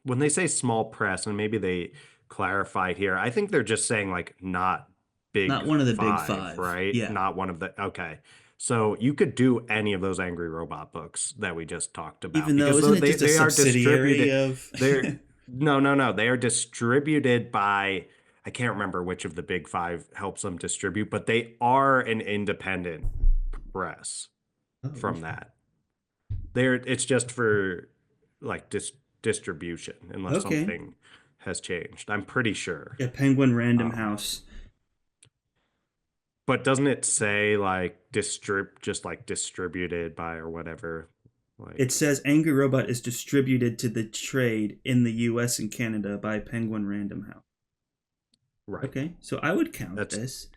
when they say small press, and maybe they clarified here. I think they're just saying like not
Not
big
one of the big
five,
five.
right?
Yeah.
Not one of the. Okay. So you could do any of those Angry Robot books that we just talked about
Even though,
because
isn't it
they
just a
they are
subsidiary
distributed.
of?
They're no, no, no. They are distributed by. I can't remember which of the big five helps them distribute, but they are an independent press
Oh,
from
interesting.
that. There, it's just for like distribution, unless
Okay.
something has changed. I'm pretty sure.
Yeah, Penguin Random
Um,
House.
but doesn't it say like just like distributed by or whatever?
It
Like,
says Angry Robot is distributed to the trade in the US and Canada by Penguin Random House.
right.
Okay, so I would count
That's
this.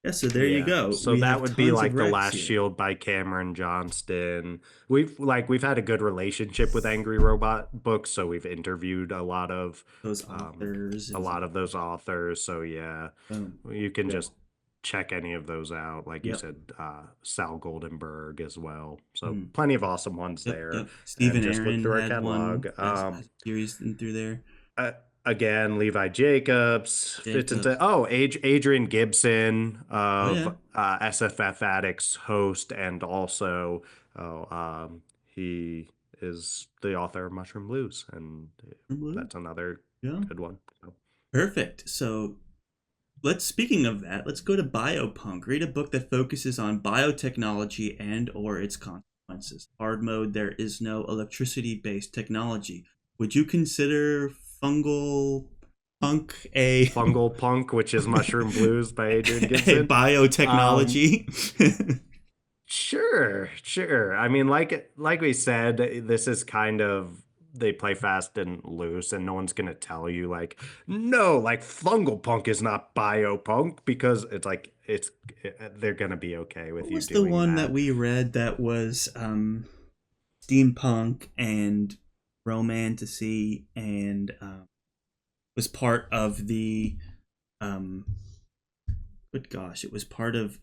Yeah, so there you
yeah.
go.
So
We
that
have
would be
tons of
like The
Rex
Last
here.
Shield by Cameron Johnston. We've had a good relationship with Angry Robot books, so we've interviewed
Those authors
a
is
lot of those authors. So yeah,
boom.
you can
Good.
just check any of those out. Like you
Yep.
said, Sal Goldenberg as well. So
Mm.
plenty of awesome ones
Yep.
there.
Yep.
And
Stephen
just look
Aaron
through our
had one
catalog.
as a series in through there.
Uh, Again, Levi Jacobs fits into
Jacobs.
Adrian Gibson
Oh yeah.
of SFF Addicts host, and also he is the author of Mushroom Blues, and
Blue.
that's another
Yeah.
good one. So,
Perfect. So speaking of that, let's go to Biopunk. Read a book that focuses on biotechnology and or its consequences. Hard mode, there is no electricity-based technology. Would you consider fungal punk
Fungal Punk, which is Mushroom Blues by Adrian
a
Gibson. Um,
biotechnology?
Sure, sure. I mean, like we said, this is kind of they play fast and loose, and no one's gonna tell you like, no, like fungal punk is not biopunk because it's like they're gonna be okay
What
with you
was the
doing
one that
that.
we read that was steampunk and romantasy and was part of the um good gosh, it was part of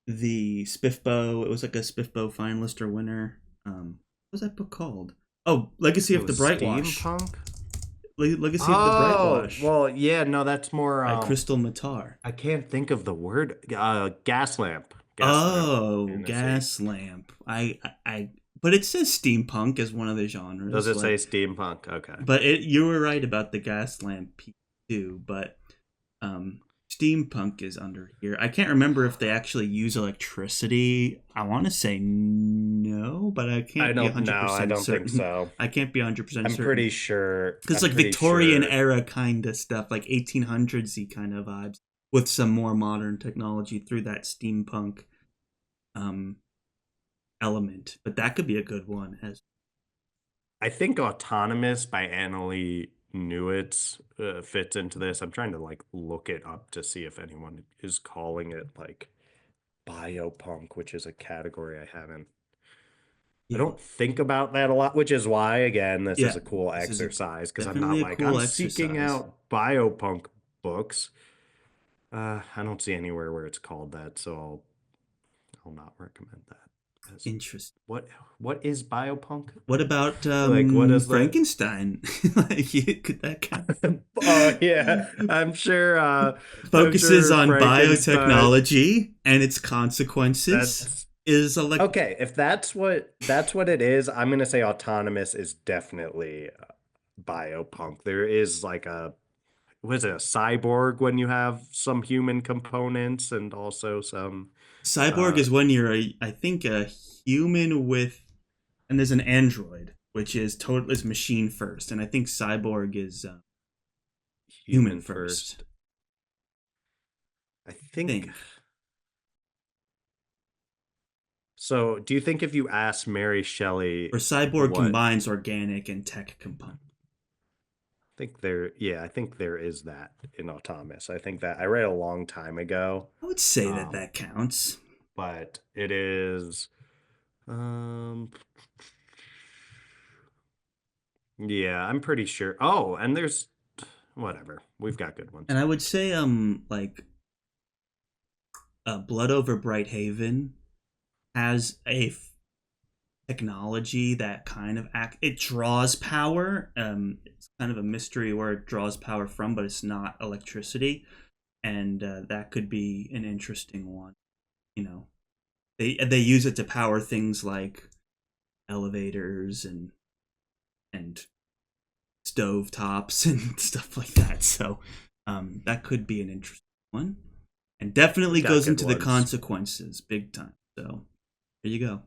the Spiffbo. It was like a Spiffbo finalist or winner. What was that book called? Oh, Legacy
It
of the
was
Brightwash.
steampunk.
Legacy of the
Oh,
Brightwash
well, yeah, no, that's more.
by Crystal Matar.
I can't think of the word. Gas lamp
Oh,
fantasy.
Gas Lamp. But it says steampunk as one of the
Does
genres.
it say
Like,
steampunk? Okay.
but you were right about the Gas Lamp piece too. But um, steampunk is under here. I can't remember if they actually use electricity. I want to say no, but I
I
can't be
don't know. I
100%
don't think
certain.
so.
I can't be 100%
I'm
certain.
pretty sure.
Because
I'm
like
pretty
Victorian
sure.
era kind of stuff, like 1800s-y kind of vibes, with some more modern technology through that steampunk um, element. But that could be a good one. As
I think Autonomous by Annalie Newitz fits into this. I'm trying to like look it up to see if anyone is calling it like biopunk, which is a category I haven't. I
yeah,
don't think about that a lot, which is why, again, this is
yeah,
a cool
this is
exercise because I'm
definitely
not
a
like,
cool
I'm seeking
exercise.
out biopunk books. I don't see anywhere where it's called that, so I'll not recommend that. As
Interesting.
what what is biopunk?
What about
Like what is the
Frankenstein? Like, could that count?
Oh yeah, I'm
Focuses
sure
on
Frankenstein.
biotechnology and its consequences.
That's
Is like
okay. If that's what it is, I'm gonna say Autonomous is definitely biopunk. There is like a was it a cyborg when you have some human components and also some
cyborg
uh
is when you're I think a human with, and there's an android which is total is machine first, and I think cyborg is human
human
first.
first. I
I
think
think
so. Do you think if you ask Mary Shelley
or cyborg
what
combines organic and tech component.
I think there is that in Autonomous. I think that I read a long time ago.
I would say that
Um,
that counts.
but it is um Yeah, I'm pretty sure. Oh, and there's whatever. We've got good ones.
And I would say like Blood Over Bright Haven has a technology that kind of it draws power. It's kind of a mystery where it draws power from, but it's not electricity, and that could be an interesting one. You know, they use it to power things like elevators and stove tops and stuff like that. So that could be an interesting one, and definitely
Got
goes
good
into the
ones.
consequences big time. So there you go.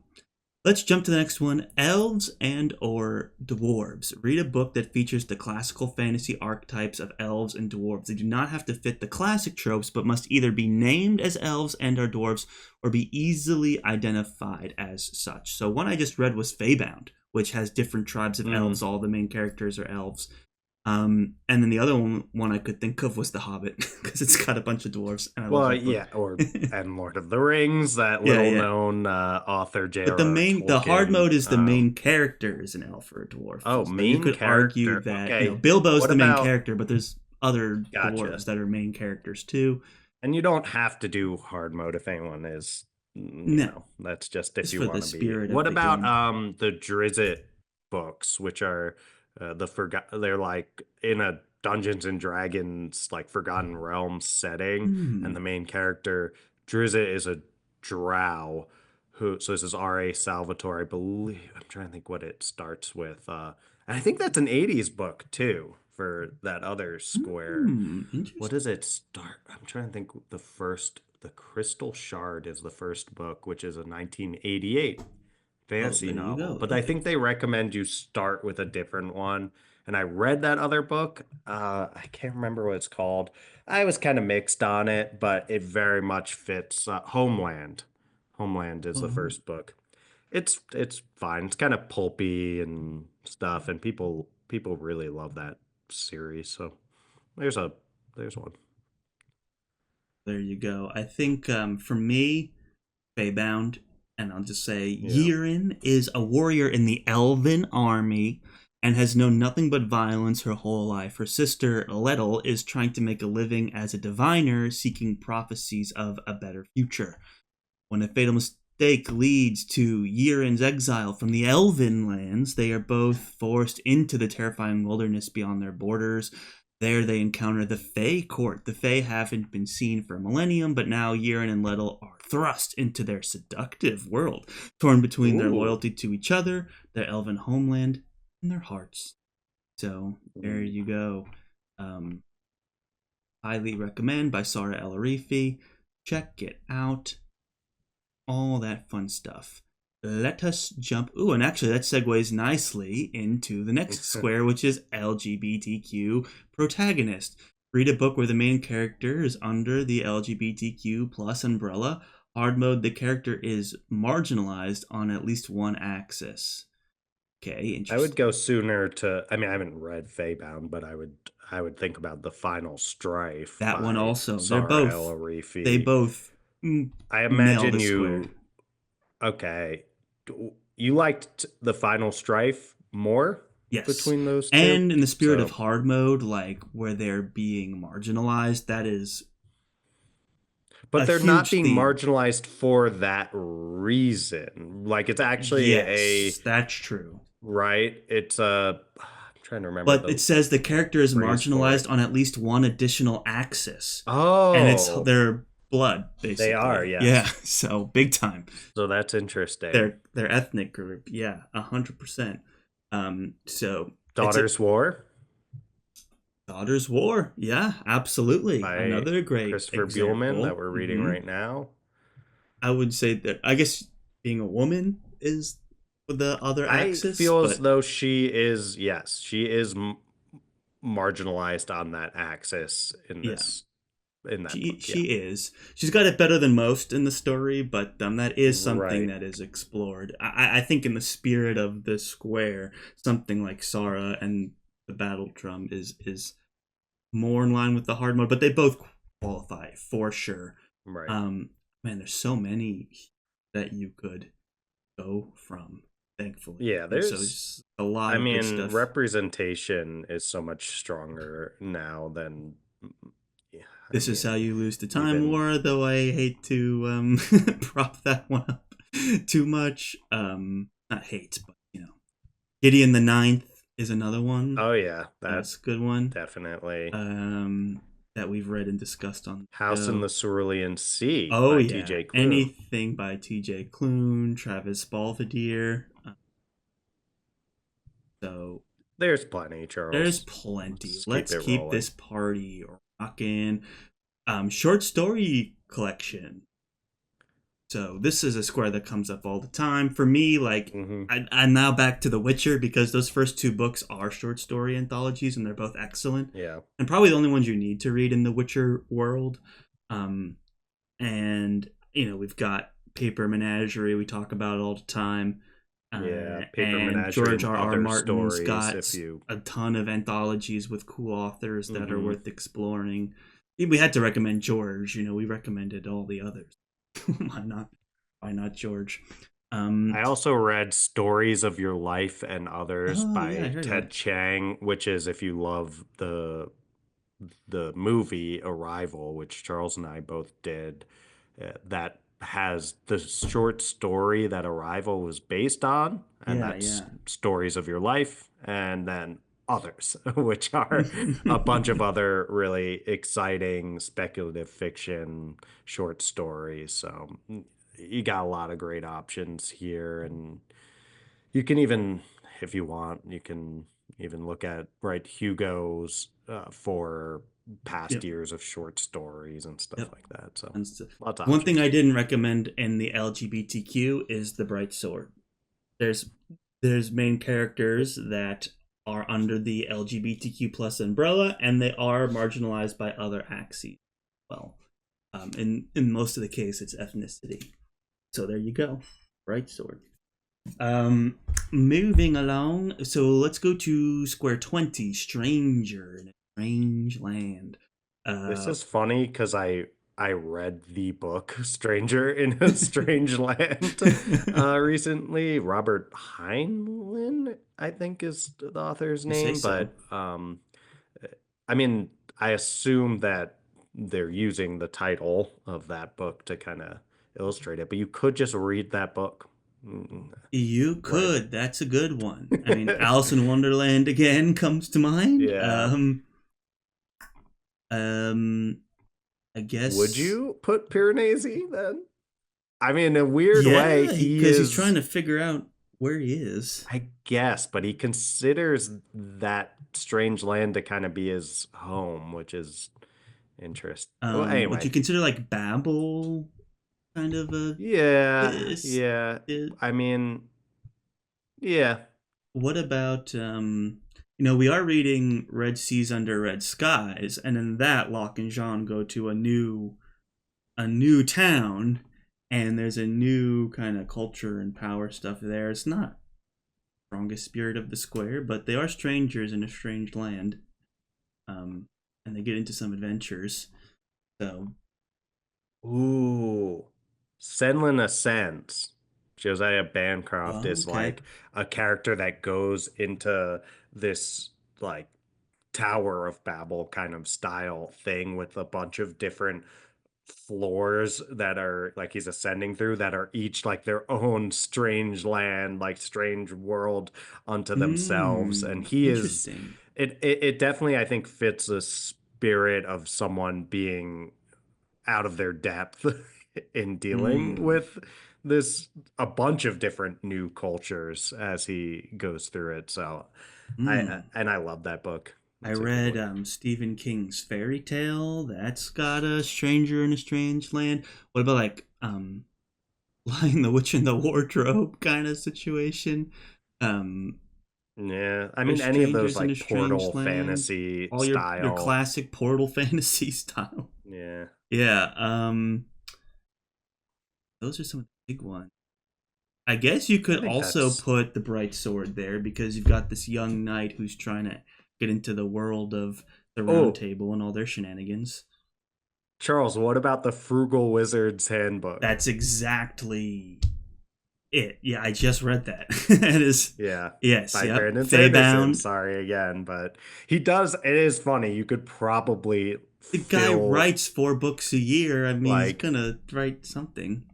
Let's jump to the next one. Elves and or dwarves. Read a book that features the classical fantasy archetypes of elves and dwarves. They do not have to fit the classic tropes, but must either be named as elves and or dwarves or be easily identified as such. So one I just read was Feybound, which has different tribes of
Mm.
elves. All the main characters are elves. And then the other one I could think of was The Hobbit because it's got a bunch of dwarves, and I love
Well,
that book.
yeah, or and Lord of the Rings, that
Yeah,
little
yeah.
known author
But
J.R.R.
the hard
Tolkien.
mode is the main character is an elf or a dwarf.
Oh,
So you
main
could argue
character.
that,
Okay,
Bilbo's
what
the main
about
character, but there's other
gotcha?
dwarves that are main characters too.
And you don't have to do hard mode if anyone is,
No,
that's just if
just
you
for the
want to be.
spirit of
What
the
about
game.
the Drizzt books, which are they're like in a Dungeons and Dragons like Forgotten Realms setting, and
Hmm.
the main character Drizzt is a drow who so this is R.A. Salvatore, I believe. I'm trying to think what it starts with. And I think that's an 80s book too for that other square.
Hmm.
What
Interesting.
does it start? I'm trying to think. The Crystal Shard is the first book, which is a 1988
Oh,
fantasy
there you
novel.
go.
But I
Okay.
think they recommend you start with a different one. And I read that other book. I can't remember what it's called. I was kind of mixed on it, but it very much fits Homeland. Homeland is the
Oh,
first book. It's fine. It's kind of pulpy and stuff, and people really love that series. So there's a there's one.
there you go. I think for me, Feybound, and I'll just say
Yeah.
Yirin is a warrior in the Elven army and has known nothing but violence her whole life. Her sister, Lettel, is trying to make a living as a diviner, seeking prophecies of a better future. When a fatal mistake leads to Yirin's exile from the Elven lands, they are both forced into the terrifying wilderness beyond their borders. There they encounter the Fae court. The Fae haven't been seen for a millennium, but now Yirin and Lettel are thrust into their seductive world, torn between their
Ooh.
loyalty to each other, their elven homeland, and their hearts. So there
Ooh.
you go. Um, Highly recommend by Sarah El Arifi. Check it out, all that fun stuff. Let us jump. Ooh, and actually, that segues nicely into the next square, which is LGBTQ protagonist. Read a book where the main character is under the LGBTQ plus umbrella. Hard mode, the character is marginalized on at least one axis. Okay,
I would
interesting.
go sooner to. I mean, I haven't read Feybound, but I would think about The Final Strife
That one
by
also.
Sarah El
They
Arifi.
both
I
nail
imagine
the square.
you. Okay, you liked The Final Strife more
Yes.
between those two,
And in the spirit of
so
hard mode, like where they're being marginalized, that is
but
a
they're not
huge
being
theme.
marginalized for that reason. Like it's actually a
Yes, that's true.
right. It's a. I'm trying to remember
But it
the
says the character is
phrase for it.
marginalized on at least one additional axis. And it's
Oh,
their blood,
they are,
basically. Yeah,
yes.
so big time.
So that's interesting.
Their ethnic group. Yeah, 100%. So it's a
Daughter's War
Daughter's War. Yeah, absolutely.
by
Another great
Christopher Buhlman that
example.
we're reading right now.
I would say that I guess being a woman is the other
I
axis,
feel as
but
though she is, yes, she is marginalized on that axis
yeah,
in that
she
book. Yeah.
she is. She's got it better than most in the story, but that is something
Right.
that is explored. I think in the spirit of the square, something like Sara and the battle drum is more in line with the hard mode, but they both qualify for sure.
Right.
Um, Man, there's so many that you could go from. thankfully.
Yeah,
So
there's
it's a lot
I
of good
mean,
stuff.
representation is so much stronger now than yeah, I
This is how
mean,
you lose the Time
even
War, though I hate to prop that one up too much. Not hate, but Gideon the Ninth is another one.
oh yeah, that
That's a good one.
definitely
That we've read and discussed on the
House in
show.
the Cerulean Sea
Oh
by
yeah,
TJ Klune.
anything by T.J. Klune, Travis Balvadier. So
There's plenty,
there's
Charles.
plenty.
Let's keep
Let's
it
keep
rolling.
this party rocking. Short story collection. So this is a square that comes up all the time for me. Like
Hmm.
I'm now back to The Witcher because those first two books are short story anthologies and they're both excellent
Yeah.
and probably the only ones you need to read in the Witcher world. Um, and we've got Paper Menagerie we talk about all the time,
Yeah, Paper
and
Menagerie
George
and
R. R.
other
Martin's
stories
got
if you
a ton of anthologies with cool authors that are
hmm
worth exploring. We had to recommend George. We recommended all the others. Why not? Why not George?
I also read Stories of Your Life and Others
Oh yeah, I
by
heard of
Ted
that.
Chiang, which is if you love the movie Arrival, which Charles and I both did, that has the short story that Arrival was based on, and
Yeah,
that's
yeah.
Stories of Your Life, and then Others, which are a bunch of other really exciting speculative fiction short stories. So you got a lot of great options here, and you can even, if you want, you can even look at right Hugo's for past
Yep,
years of short stories and stuff
yep.
like that. So
Tons to-
lots of
One thing
options.
I didn't recommend in the LGBTQ is the Bright Sword. There's there's main characters that are under the LGBTQ plus umbrella, and they are marginalized by other axes. Well, in most of the case, it's ethnicity. So there you go, Bright Sword. Um, Moving along. So let's go to Square 20, Stranger in a Strange Land.
This
Uh,
is funny because I read the book Stranger in a Strange Land recently. Robert Heinlein, I think, is the author's
you say
name,
so.
but I mean, I assume that they're using the title of that book to kind of illustrate it, but you could just read that book.
You
Right.
could. That's a good one. I mean, Alice in Wonderland again comes to mind.
Yeah.
Um, I
Would
guess.
you put Piranesi then? I mean, in a weird way,
Yeah,
he
because he's trying
is,
to figure out where he is.
I guess, but he considers that strange land to kind of be his home, which is interesting. Well,
Would you
anyway,
consider like Babel kind of a
yeah,
is
yeah.
it?
I mean, yeah.
What about we are reading Red Seas Under Red Skies, and in that Locke and Jean go to a new town, and there's a new kind of culture and power stuff there. It's not strongest spirit of the square, but they are strangers in a strange land, um, and they get into some adventures. So,
Ooh, Senlin Ascends. Josiah Bancroft
oh,
is
okay.
like a character that goes into this like Tower of Babel kind of style thing with a bunch of different floors that are like he's ascending through that are each like their own strange land, like strange world unto themselves. And he is
Interesting.
it definitely I think fits the spirit of someone being out of their depth in dealing
Hmm.
with this a bunch of different new cultures as he goes through it. So I
Hmm.
and I love that book.
I
It's a good
read
one.
Stephen King's Fairy Tale. That's got a stranger in a strange land. What about like Lion the Witch in the Wardrobe kind of situation? Um,
Yeah, I mean
there's
any of those
strangers in a
like portal
strange land.
fantasy
All your
style.
classic portal fantasy style.
Yeah,
Yeah, those are some of the big ones. I guess you
I
could
think
also
that's
put the Bright Sword there because you've got this young knight who's trying to get into the world of the Round
oh,
Table and all their shenanigans.
Charles, what about the Frugal Wizard's Handbook?
That's exactly it. Yeah, I just read that. It is.
Yeah,
Yes.
by
Yep.
Brandon Sanderson.
Feybound.
Sorry again, but he does. It is funny. You could probably
The guy
fill
writes 4 books a year. I mean, he's
like
gonna write something.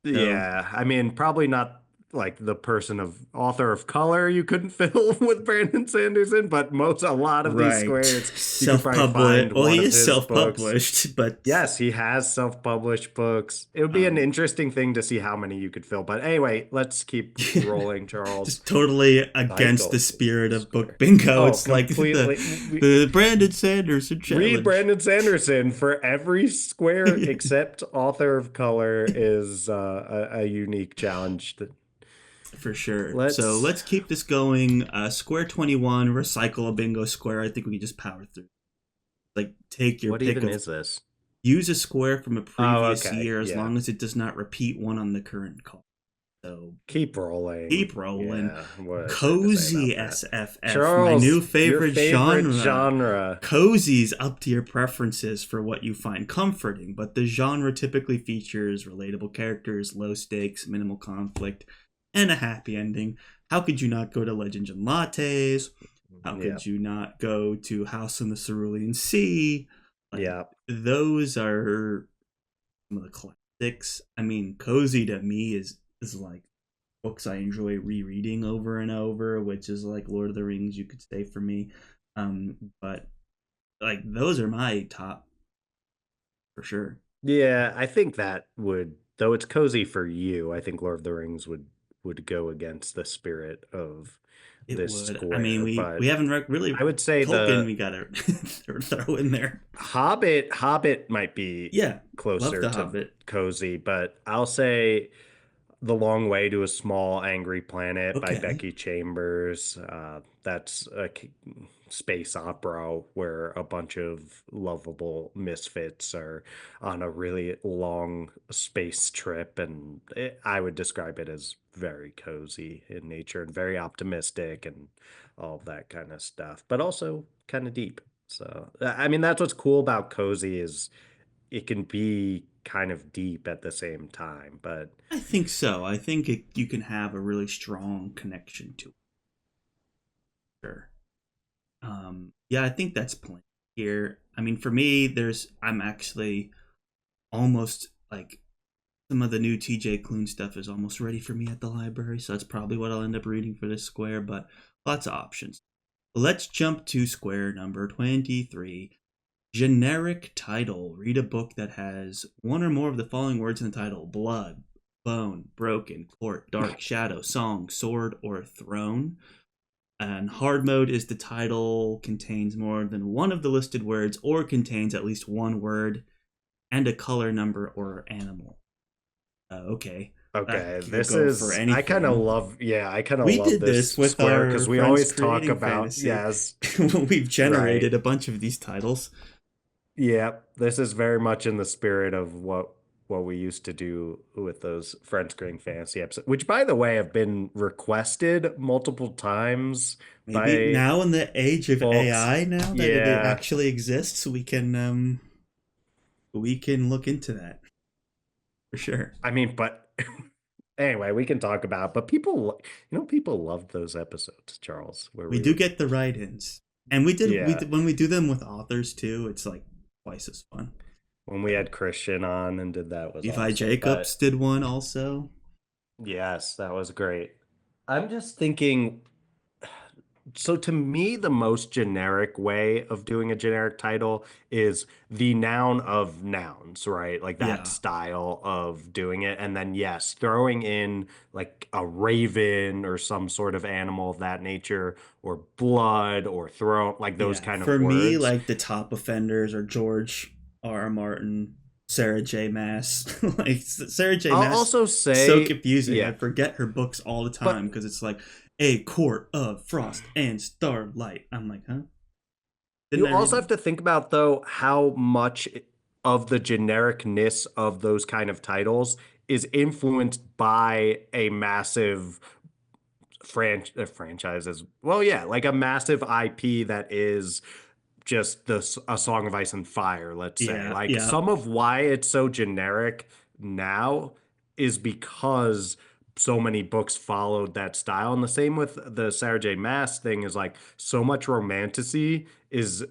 So
yeah, I mean, probably not like the person of author of color you couldn't fill with Brandon Sanderson, but a lot of these
right,
squares you could probably
self-published.
find
Well,
one
he
of
is
his books.
self-published, but
Yes, he has self-published books. It would be an
um,
interesting thing to see how many you could fill. But anyway, let's keep rolling, Charles.
just totally against the
Title
spirit of book
square.
bingo.
Oh,
It's like
completely.
the Brandon Sanderson
Read
challenge.
Brandon Sanderson for every square except author of color is a unique challenge.
For sure. So
Let's.
let's keep this going. Square 21, recycle a bingo square. I think we can just power through. Like, take your
What
pick
even
of.
is this?
Use a square from a
Oh,
previous
okay.
year as
Yeah.
long as it does not repeat one on the current call. So
Keep rolling.
keep rolling.
Yeah. What is there to say
Cozy
about that?
SFF, my
Charles,
new
your
favorite
favorite
genre.
genre.
Cozy's up to your preferences for what you find comforting, but the genre typically features relatable characters, low stakes, minimal conflict, and a happy ending. How could you not go to Legends and Lattes? How
Yeah.
could you not go to House in the Cerulean Sea? Like,
Yeah.
those are some of the classics. I mean, Cozy to me is like books I enjoy rereading over and over, which is like Lord of the Rings, you could say for me. But like those are my top for sure.
Yeah, I think that would, though it's cozy for you, I think Lord of the Rings would go against the spirit of
It
this
would. I mean,
square.
we
But
haven't really
I would say
Tolkien.
the
We gotta throw in there.
Hobbit might be
Yeah, love
closer
the
to
Hobbit.
cozy, but I'll say The Long Way to a Small Angry Planet by
Okay,
Becky Chambers. That's a space opera where a bunch of lovable misfits are on a really long space trip, and I would describe it as very cozy in nature and very optimistic and all that kind of stuff, but also kind of deep. So, I mean, that's what's cool about cozy is it can be kind of deep at the same time, but
I think so. I think you can have a really strong connection to it. Sure. Yeah, I think that's plenty here. I mean, for me, I'm actually almost like some of the new TJ Klune stuff is almost ready for me at the library, so that's probably what I'll end up reading for this square, but lots of options. Let's jump to square number 23. Generic title. Read a book that has one or more of the following words in the title: blood, bone, broken, court, dark, shadow, song, sword, or throne. And hard mode is the title contains more than one of the listed words or contains at least one word and a color number or animal. Okay, that
okay,
could
this
go for
is
anything.
I kind of
We
love
did
this
this with
square
our
because we
friends
always talk
creating
about,
fantasy.
yes,
We've
right.
generated a bunch of these titles.
Yeah, this is very much in the spirit of what we used to do with those Friends Creating Fantasy episodes, which by the way have been requested multiple times
Maybe
by
now in the age of
folks.
AI, now that it
Yeah,
actually exists, we can look into that for sure.
I mean, but anyway, we can talk about, but people, people loved those episodes, Charles, where
We
we
do
would,
get the write-ins, and we
yeah,
did, when we do them with authors too. It's like twice as fun.
when we had Christian on and did that was
Levi
awesome.
Jacobs
But
did one also.
yes, that was great. I'm just thinking, so to me, the most generic way of doing a generic title is the noun of nouns, right? Like that
Yeah,
style of doing it. And then, yes, throwing in like a raven or some sort of animal of that nature, or blood or throne, like those
yeah.
kind of
For me,
words.
like the top offenders are George R. R. Martin, Sarah J. Mass. Like Sarah J.
I'll
Mass,
also
so
say,
confusing. I
yeah,
forget her books all the time
but
because it's like a court of frost and starlight. I'm like, huh? Didn't
you
I read
also have
that?
to think about, though, how much of the genericness of those kind of titles is influenced by a massive franchises. Well, yeah, like a massive IP that is just a Song of Ice and Fire, let's say.
Yeah,
Like
yeah,
some of why it's so generic now is because so many books followed that style. And the same with the Sarah J. Maas thing is like so much romantasy is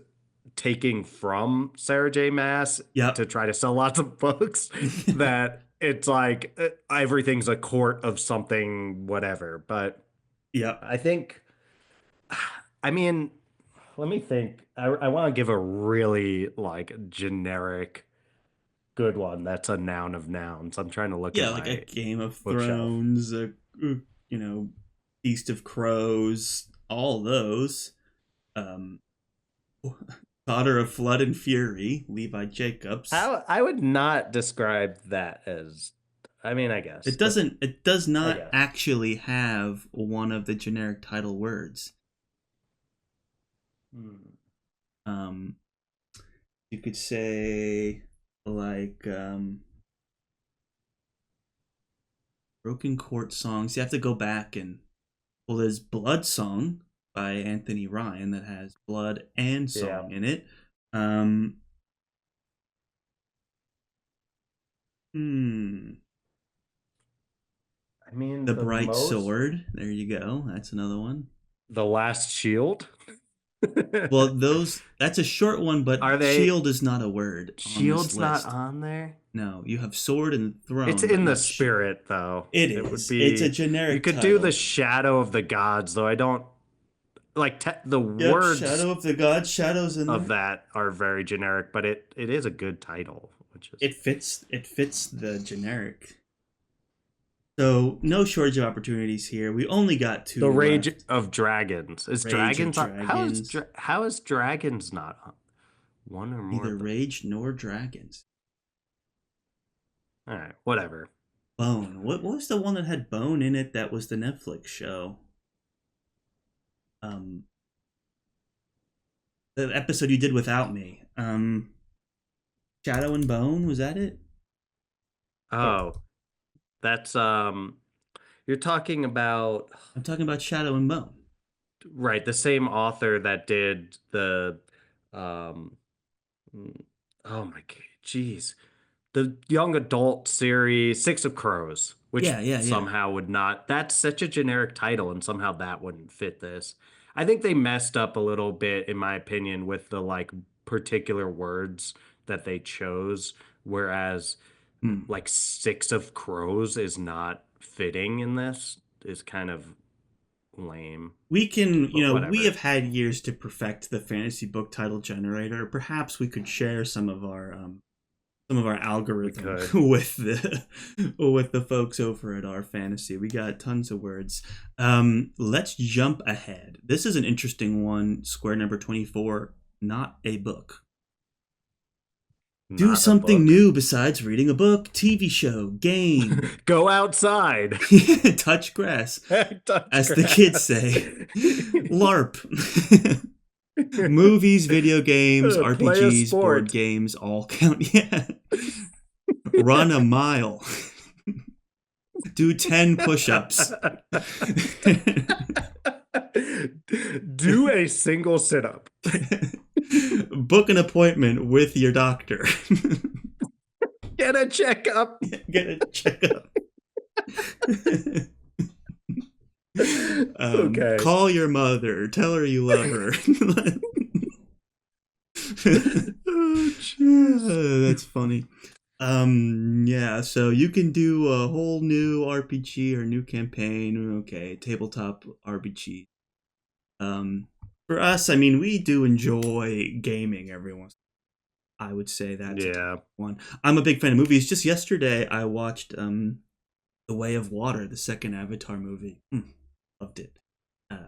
taking from Sarah J. Maas
Yep.
to try to sell lots of books that it's like everything's a court of something, whatever. But
Yep.
I think, I mean, let me think. I want to give a really like generic good one that's a noun of nouns. I'm trying to look at
Yeah, like a
my
Game of
bookshelf.
Thrones, you know, Feast of Crows, all those. Um, Daughter of Flood and Fury, Levi Jacobs.
I would not describe that as, I mean, I guess, but
It does
I
not
guess.
actually have one of the generic title words.
Hmm.
Um, you could say like Broken Court songs. You have to go back and well, there's Blood Song by Anthony Ryan that has blood and
Yeah.
song in it. Um, hmm.
I mean,
The
the
Bright
most,
Sword. There you go. That's another one.
the last shield.
Well, those that's a short one, but
Are they,
shield is not a word on this
shield's not
list.
on there?
No, you have sword and
It's
throne, but
in the
not shield.
spirit, though.
It
It would
is. It's a
be, you
generic
could do the
title.
shadow of the gods, though I don't, like, the
Yep,
words
Shadow of the Gods. Shadow's in
of
there.
that are very generic, but it is a good title, which is
It fits. It fits the generic. So no shortage of opportunities here. We only got
the
two
Rage
left.
of Dragons. Is
Rage of
dragons on,
Dragons.
how is dragons not on? One or more
Neither
of the,
Rage nor Dragons.
all right, whatever.
Bone. What was the one that had Bone in it that was the Netflix show? Um the episode you did without me. Shadow and Bone, was that it? Or
Oh, that's you're talking about,
I'm talking about Shadow and Bone.
right, the same author that did the um oh my god, jeez. The young adult series Six of Crows, which
Yeah, yeah, yeah.
somehow would not, that's such a generic title and somehow that wouldn't fit this. I think they messed up a little bit in my opinion with the like particular words that they chose, whereas
Hmm.
like Six of Crows is not fitting in this, is kind of lame,
We can,
but
we
whatever.
have had years to perfect the fantasy book title generator. Perhaps we could share some of our
We
algorithm
could.
with the folks over at our fantasy. We got tons of words. Let's jump ahead. This is an interesting one. Square number 24. Not a book. Do
Not a
something
book.
new besides reading a book, TV show, game,
Go outside.
touch grass,
Touch
as the kids
grass.
say. LARP. Movies, video games,
Play a
RPGs, board
sport.
games all count. Yeah. Run a mile. Do 10 push ups.
Do a single sit up.
Book an appointment with your doctor.
Get a checkup.
Get a checkup.
Okay.
Call your mother. Tell her you love her.
Oh, jeez.
That's funny. Yeah, so you can do a whole new RPG or new campaign. Okay, tabletop RPG. For us, I mean, we do enjoy gaming every once. I would say that's a top
Yeah.
one. I'm a big fan of movies. Just yesterday, I watched The Way of Water, the second Avatar movie. Loved it. Uh,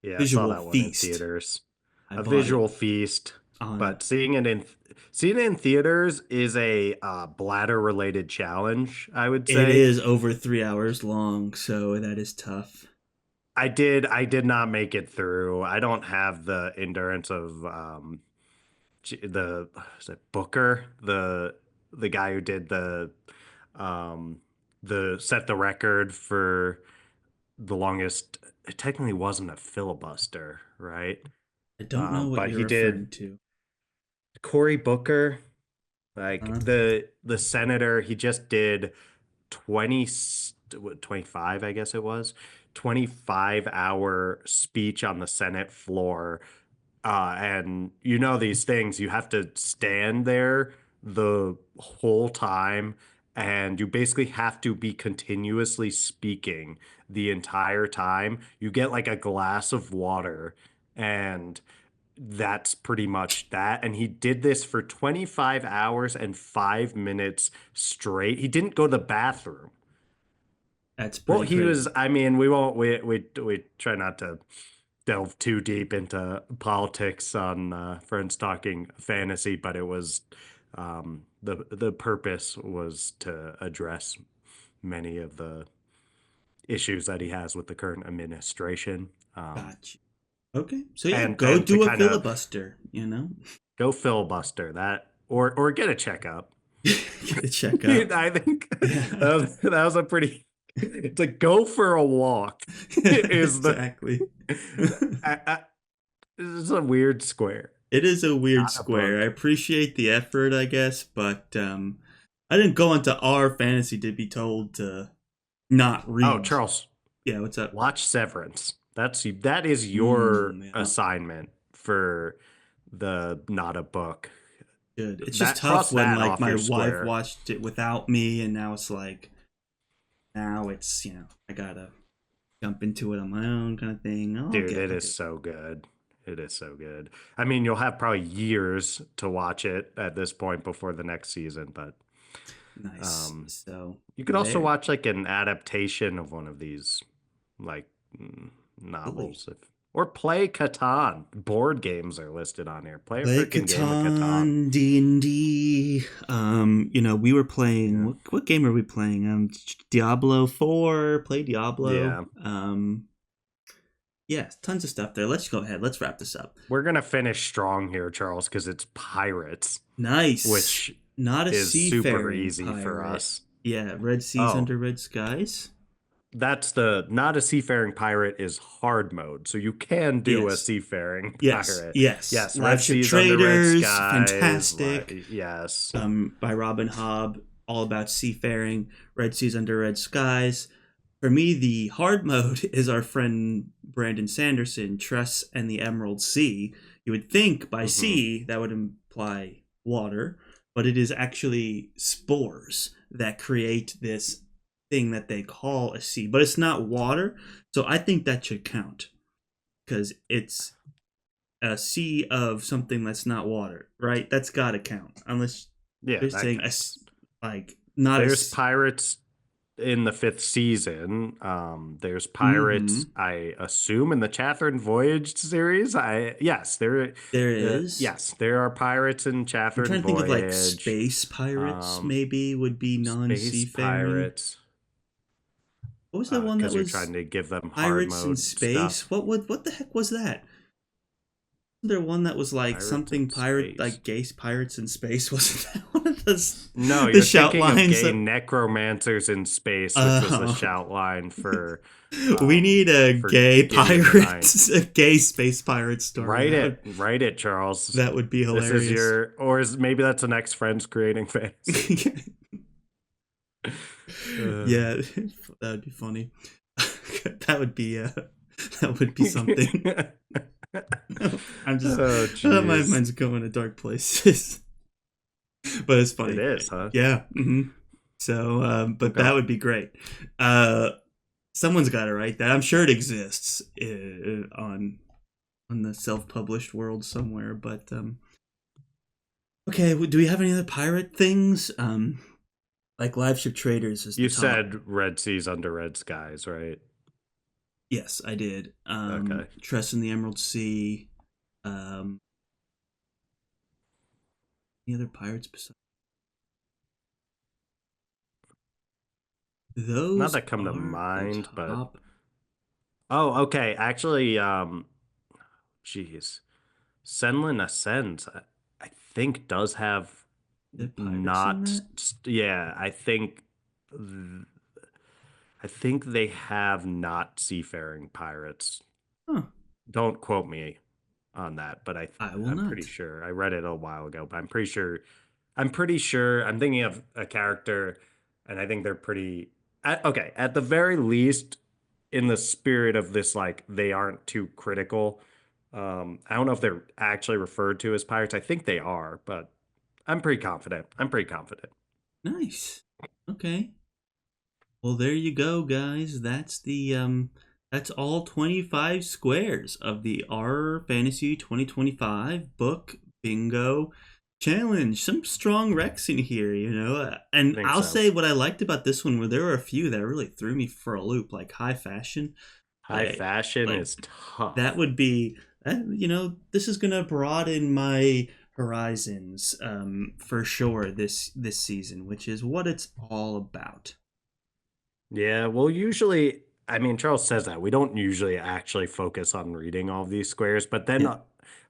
Yeah, I saw
Visual
that one in
feast.
theaters.
I
A
bought it
visual feast,
on.
but seeing it in theaters is a bladder related challenge, I would
It
say.
is over 3 hours long, so that is tough.
I did not make it through. I don't have the endurance of the is it Booker, the guy who did um the set the record for the longest. It technically wasn't a filibuster, right?
I don't know what
But
you're
he did
referring to.
Cory Booker, like
Huh?
the senator. He just did 20 25, I guess it was, 25-hour speech on the Senate floor. And you know these things, you have to stand there the whole time, and you basically have to be continuously speaking the entire time. You get like a glass of water, and that's pretty much that. And he did this for 25 hours and 5 minutes straight. He didn't go to the bathroom.
That's
Well,
pretty
he was,
crazy.
I mean, we won't, we try not to delve too deep into politics on Friends Talking Fantasy, but it was the purpose was to address many of the issues that he has with the current administration,
Gotcha. Okay. So yeah, go
and to
do a
kind of
filibuster, you know?
go filibuster that, or get a checkup.
Get a checkup.
I think
Yeah.
that was a pretty to go for a walk is the
Exactly.
I, it's a weird square.
It is a weird
Not a
square. I
book.
appreciate the effort, I guess, but I didn't go into our fantasy to be told to not
Oh,
read.
Charles,
Yeah, what's up?
watch Severance. That is your
Yeah,
assignment for the not a book.
good. It's just
That
tough
cross
when
that
like
off
my
your
wife
square.
watched it without me, and now it's like now it's I gotta jump into it on my own kind of thing. Oh,
Dude, it
I'll
is
get
so good. It is so good. I mean, you'll have probably years to watch it at this point before the next season, but
nice.
um
So
you could also
there,
watch like an adaptation of one of these like
absolutely.
novels, if or play Catan. Board games are listed on here. Play a
Play
freaking game of Catan.
Catan, D&D. We were playing
Yeah.
what game are we playing? Diablo 4, play Diablo.
Yeah.
Yeah, tons of stuff there. Let's go ahead. Let's wrap this up.
We're gonna finish strong here, Charles, because it's pirates,
Nice.
which
Not a
is super
seafaring
easy for
pirate.
us.
Yeah, red seas
Oh,
under red skies.
that's the not a seafaring pirate is hard mode, so you can do a
Yes.
seafaring
Yes.
pirate.
Yes.
Yes,
Live
red
ship
seas under red
traders,
skies.
fantastic.
Yes,
By Robin Hobb, all about seafaring, red seas under red skies. For me, the hard mode is our friend Brandon Sanderson, Tress and the Emerald Sea. You would think by
hmm
sea that would imply water, but it is actually spores that create this thing that they call a sea. But it's not water, so I think that should count because it's a sea of something that's not water, right? That's got to count, unless
yeah,
they're
that
saying
counts.
like not a.
There's pirates in the fifth season. There's pirates,
Mm-hmm.
I assume, in the Chatham Voyage series. I yes,
There is.
yes, there are pirates in
I'm
Chatham
trying to think of like
Voyage.
space pirates.
Um,
Maybe would be
space
non-seafaring.
pirates,
What was the one that
because you're
was
trying to give them hard
pirates in
mode
space?
stuff.
What the heck was that? Was there one that was like
Pirates in
something pirate
space.
like gay pirates in space? Wasn't that one of
No,
the
you're
shout
thinking of
lines
gay
that?
necromancers in space, which was the
Uh,
shout line
we need a
for
gay
Gideon the
pirate,
Ninth.
a gay space pirate story.
Write it, Charles.
That would be
This is
hilarious.
your, or is maybe that's the next Friends creating fantasy.
Yeah, that would be funny. that would be that would be something. I'm just
Oh,
my
jeez.
mind's going to dark places, but it's
It
funny.
is, huh?
Yeah. So, but
Okay.
that would be great. Uh, Someone's got to write that. I'm sure it exists on the self-published world somewhere. But okay, do we have any other pirate things? Like live ship traders is the
You
top.
said Red Seas under Red Skies, right?
Yes, I did.
Okay.
Tress in the Emerald Sea. Um, any other pirates besides
Not
those?
that come to
Are the
mind, but
top.
oh, okay. Actually, geez, Senlin Ascends, I think does have
The pirates in
not.
that?
Yeah, I think they have not seafaring pirates.
Huh.
Don't quote me on that, but
I will
I'm pretty
not.
sure. I read it a while ago, but I'm pretty sure. I'm pretty sure. I'm thinking of a character, and I think they're pretty. Okay, at the very least, in the spirit of this, like they aren't too critical. I don't know if they're actually referred to as pirates. I think they are, but I'm pretty confident. I'm pretty confident.
Nice. Okay. Well, there you go, guys. That's all 25 squares of the R Fantasy 2025 book bingo challenge. Some strong recs in here, you know.
I
And
think
I'll
so.
say what I liked about this one where there were a few that really threw me for a loop, like high fashion.
High
Like
fashion
like
is
that
tough.
would be you know, this is gonna broaden my horizons for sure this season, which is what it's all about.
Yeah, well, usually, I mean, Charles says that we don't usually actually focus on reading all of these squares, but then
Yeah.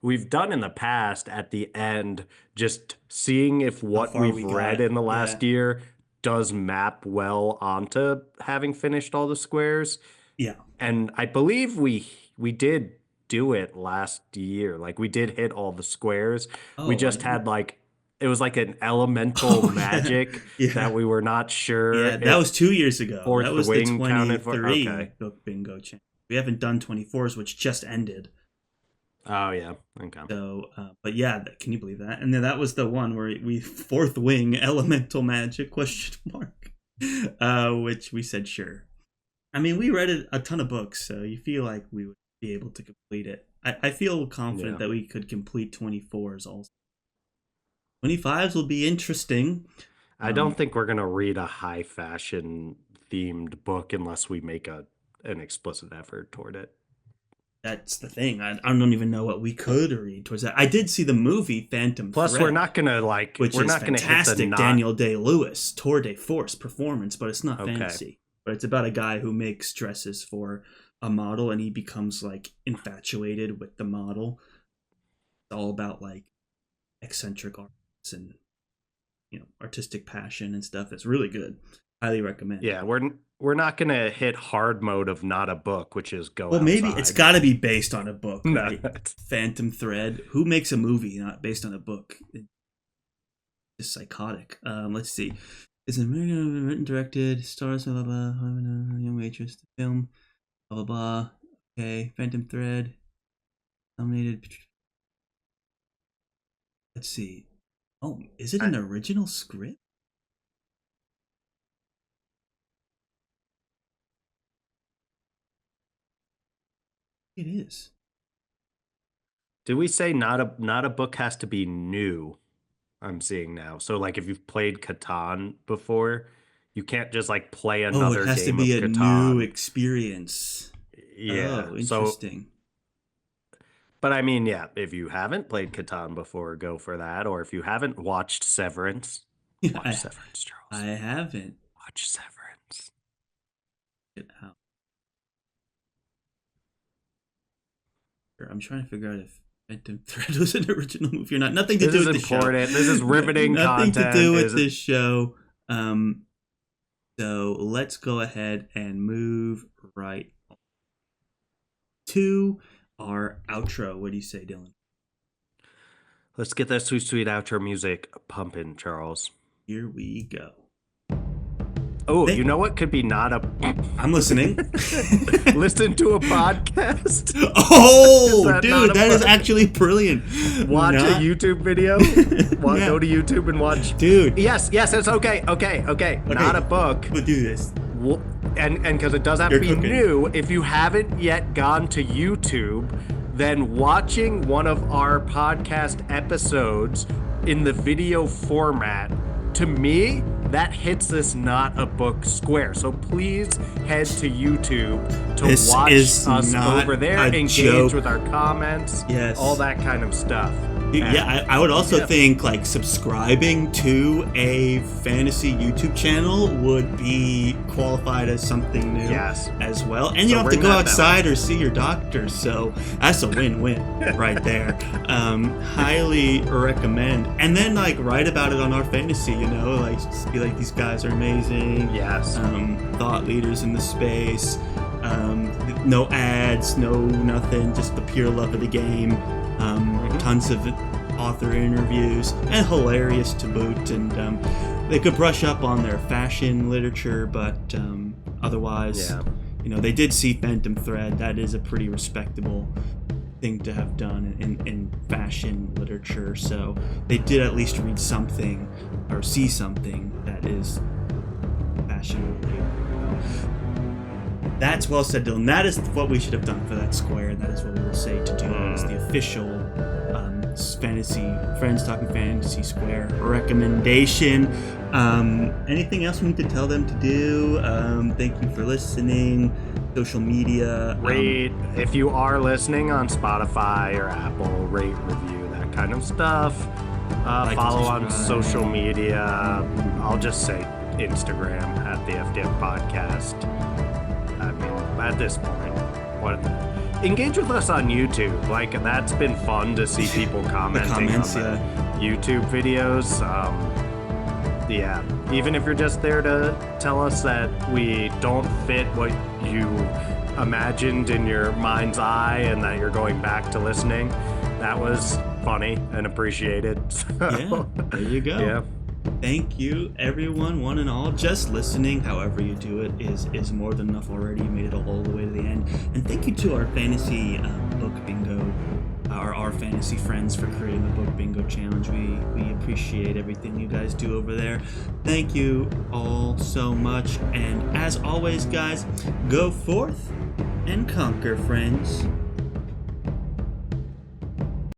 we've done in the past at the end, just seeing if
How
what
far
we've
we
read
got.
in the
Yeah.
last year does map well onto having finished all the squares.
Yeah.
And I believe we did do it last year. Like we did hit all the squares. We
Oh, I
just
didn't.
had like it was like an elemental
Oh yeah.
magic that
Yeah.
we were not sure
Yeah, that was
if
2 years ago. That
fourth
was the
wing counted for.
23
Okay.
book bingo challenge. We haven't done 24s, which just ended.
Oh yeah. Okay.
So, but yeah, can you believe that? And then that was the one where we fourth wing elemental magic question mark, which we said sure. I mean, we read a ton of books, so you feel like we would be able to complete it. I feel confident
Yeah.
that we could complete 24s also. 25s will be interesting.
I don't think we're gonna read a high fashion themed book unless we make an explicit effort toward it.
That's the thing. I don't even know what we could read towards that. I did see the movie Phantom
Plus,
Thread,
we're
is
not gonna hit the
fantastic.
not.
Daniel Day Lewis tour de force performance, but it's not
Okay.
fantasy. But it's about a guy who makes dresses for a model, and he becomes like infatuated with the model. It's all about like eccentric arts and artistic passion and stuff. It's really good. Highly recommend.
Yeah, we're not gonna hit hard mode of not a book, which is go
Well, maybe it's
outside.
got to be based on a book,
No,
right? Phantom Thread. Who makes a movie not based on a book? It's psychotic. Let's see. Is it written, directed, stars, blah, blah, blah, young waitress, the film, blah, blah, blah. Okay, Phantom Thread, nominated. Let's see. Oh, is it
I,
an original script? It is.
did we say not a book has to be new? I'm seeing now. So like if you've played Catan before, you can't just like play
Oh, it
another
has to
game
be
of
a new
Catan.
experience.
Yeah.
Oh,
So,
interesting.
but I mean, yeah, if you haven't played Catan before, go for that. Or if you haven't watched Severance, watch
I,
Severance,
I
Charles.
haven't.
Watch Severance.
It out. I'm trying to figure out if Phantom Thread was an original movie or not. Nothing to
This
do
is
with the show.
important. This is riveting
Nothing to
content.
do with
Is it?
this show. So let's go ahead and move right to our outro. What do you say, Dylan?
Let's get that sweet, sweet outro music pumping, Charles.
Here we go.
Oh, you know what could be not a.
I'm listening.
Listen to a podcast.
Oh,
Is not
dude, that is
book?
actually brilliant.
Watch
Not-
a YouTube video.
Yeah.
Go to YouTube and watch.
Dude.
Yes, it's okay. Not a book.
We'll do this.
And because it does have
You're
to be
cooking.
new, if you haven't yet gone to YouTube, then watching one of our podcast episodes in the video format, to me, that hits this not a book square. So please head to YouTube to
This
watch
is
us
not
over there,
a
engage
joke.
with our comments,
Yes.
all that kind of stuff.
Yeah, I would also
Yeah.
think like subscribing to a fantasy YouTube channel would be qualified as something new
Yes.
as well. And you
So
don't have to
ring
go
that bell.
outside or see your doctor, so that's a win-win right there. Highly recommend. And then like write about it on our fantasy, like just be like, these guys are amazing.
Yes.
Thought leaders in the space. No ads, no nothing, just the pure love of the game. Tons of author interviews and hilarious to boot. And they could brush up on their fashion literature, but otherwise, they did see Phantom Thread. That is a pretty respectable thing to have done in fashion literature. So they did at least read something or see something that is fashion related. That's well said, Dylan. That is what we should have done for that square. That is what we will say to do. That is the official Friends Talking Fantasy Square recommendation. Anything else we need to tell them to do? Thank you for listening. Social media.
Rate, if you are listening on Spotify or Apple, rate, review, that kind of stuff. Follow on social media. I'll just say Instagram at the FDF Podcast. I mean, at this point, engage with us on YouTube. Like, that's been fun to see people commenting on the YouTube videos. Even if you're just there to tell us that we don't fit what you imagined in your mind's eye and that you're going back to listening, that was funny and appreciated.
Yeah, there you go.
Yeah.
Thank you, everyone, one and all. Just listening, however you do it, is more than enough already. You made it all the way to the end. And thank you to our fantasy book bingo, our fantasy friends, for creating the book bingo challenge. We appreciate everything you guys do over there. Thank you all so much. And as always, guys, go forth and conquer, friends.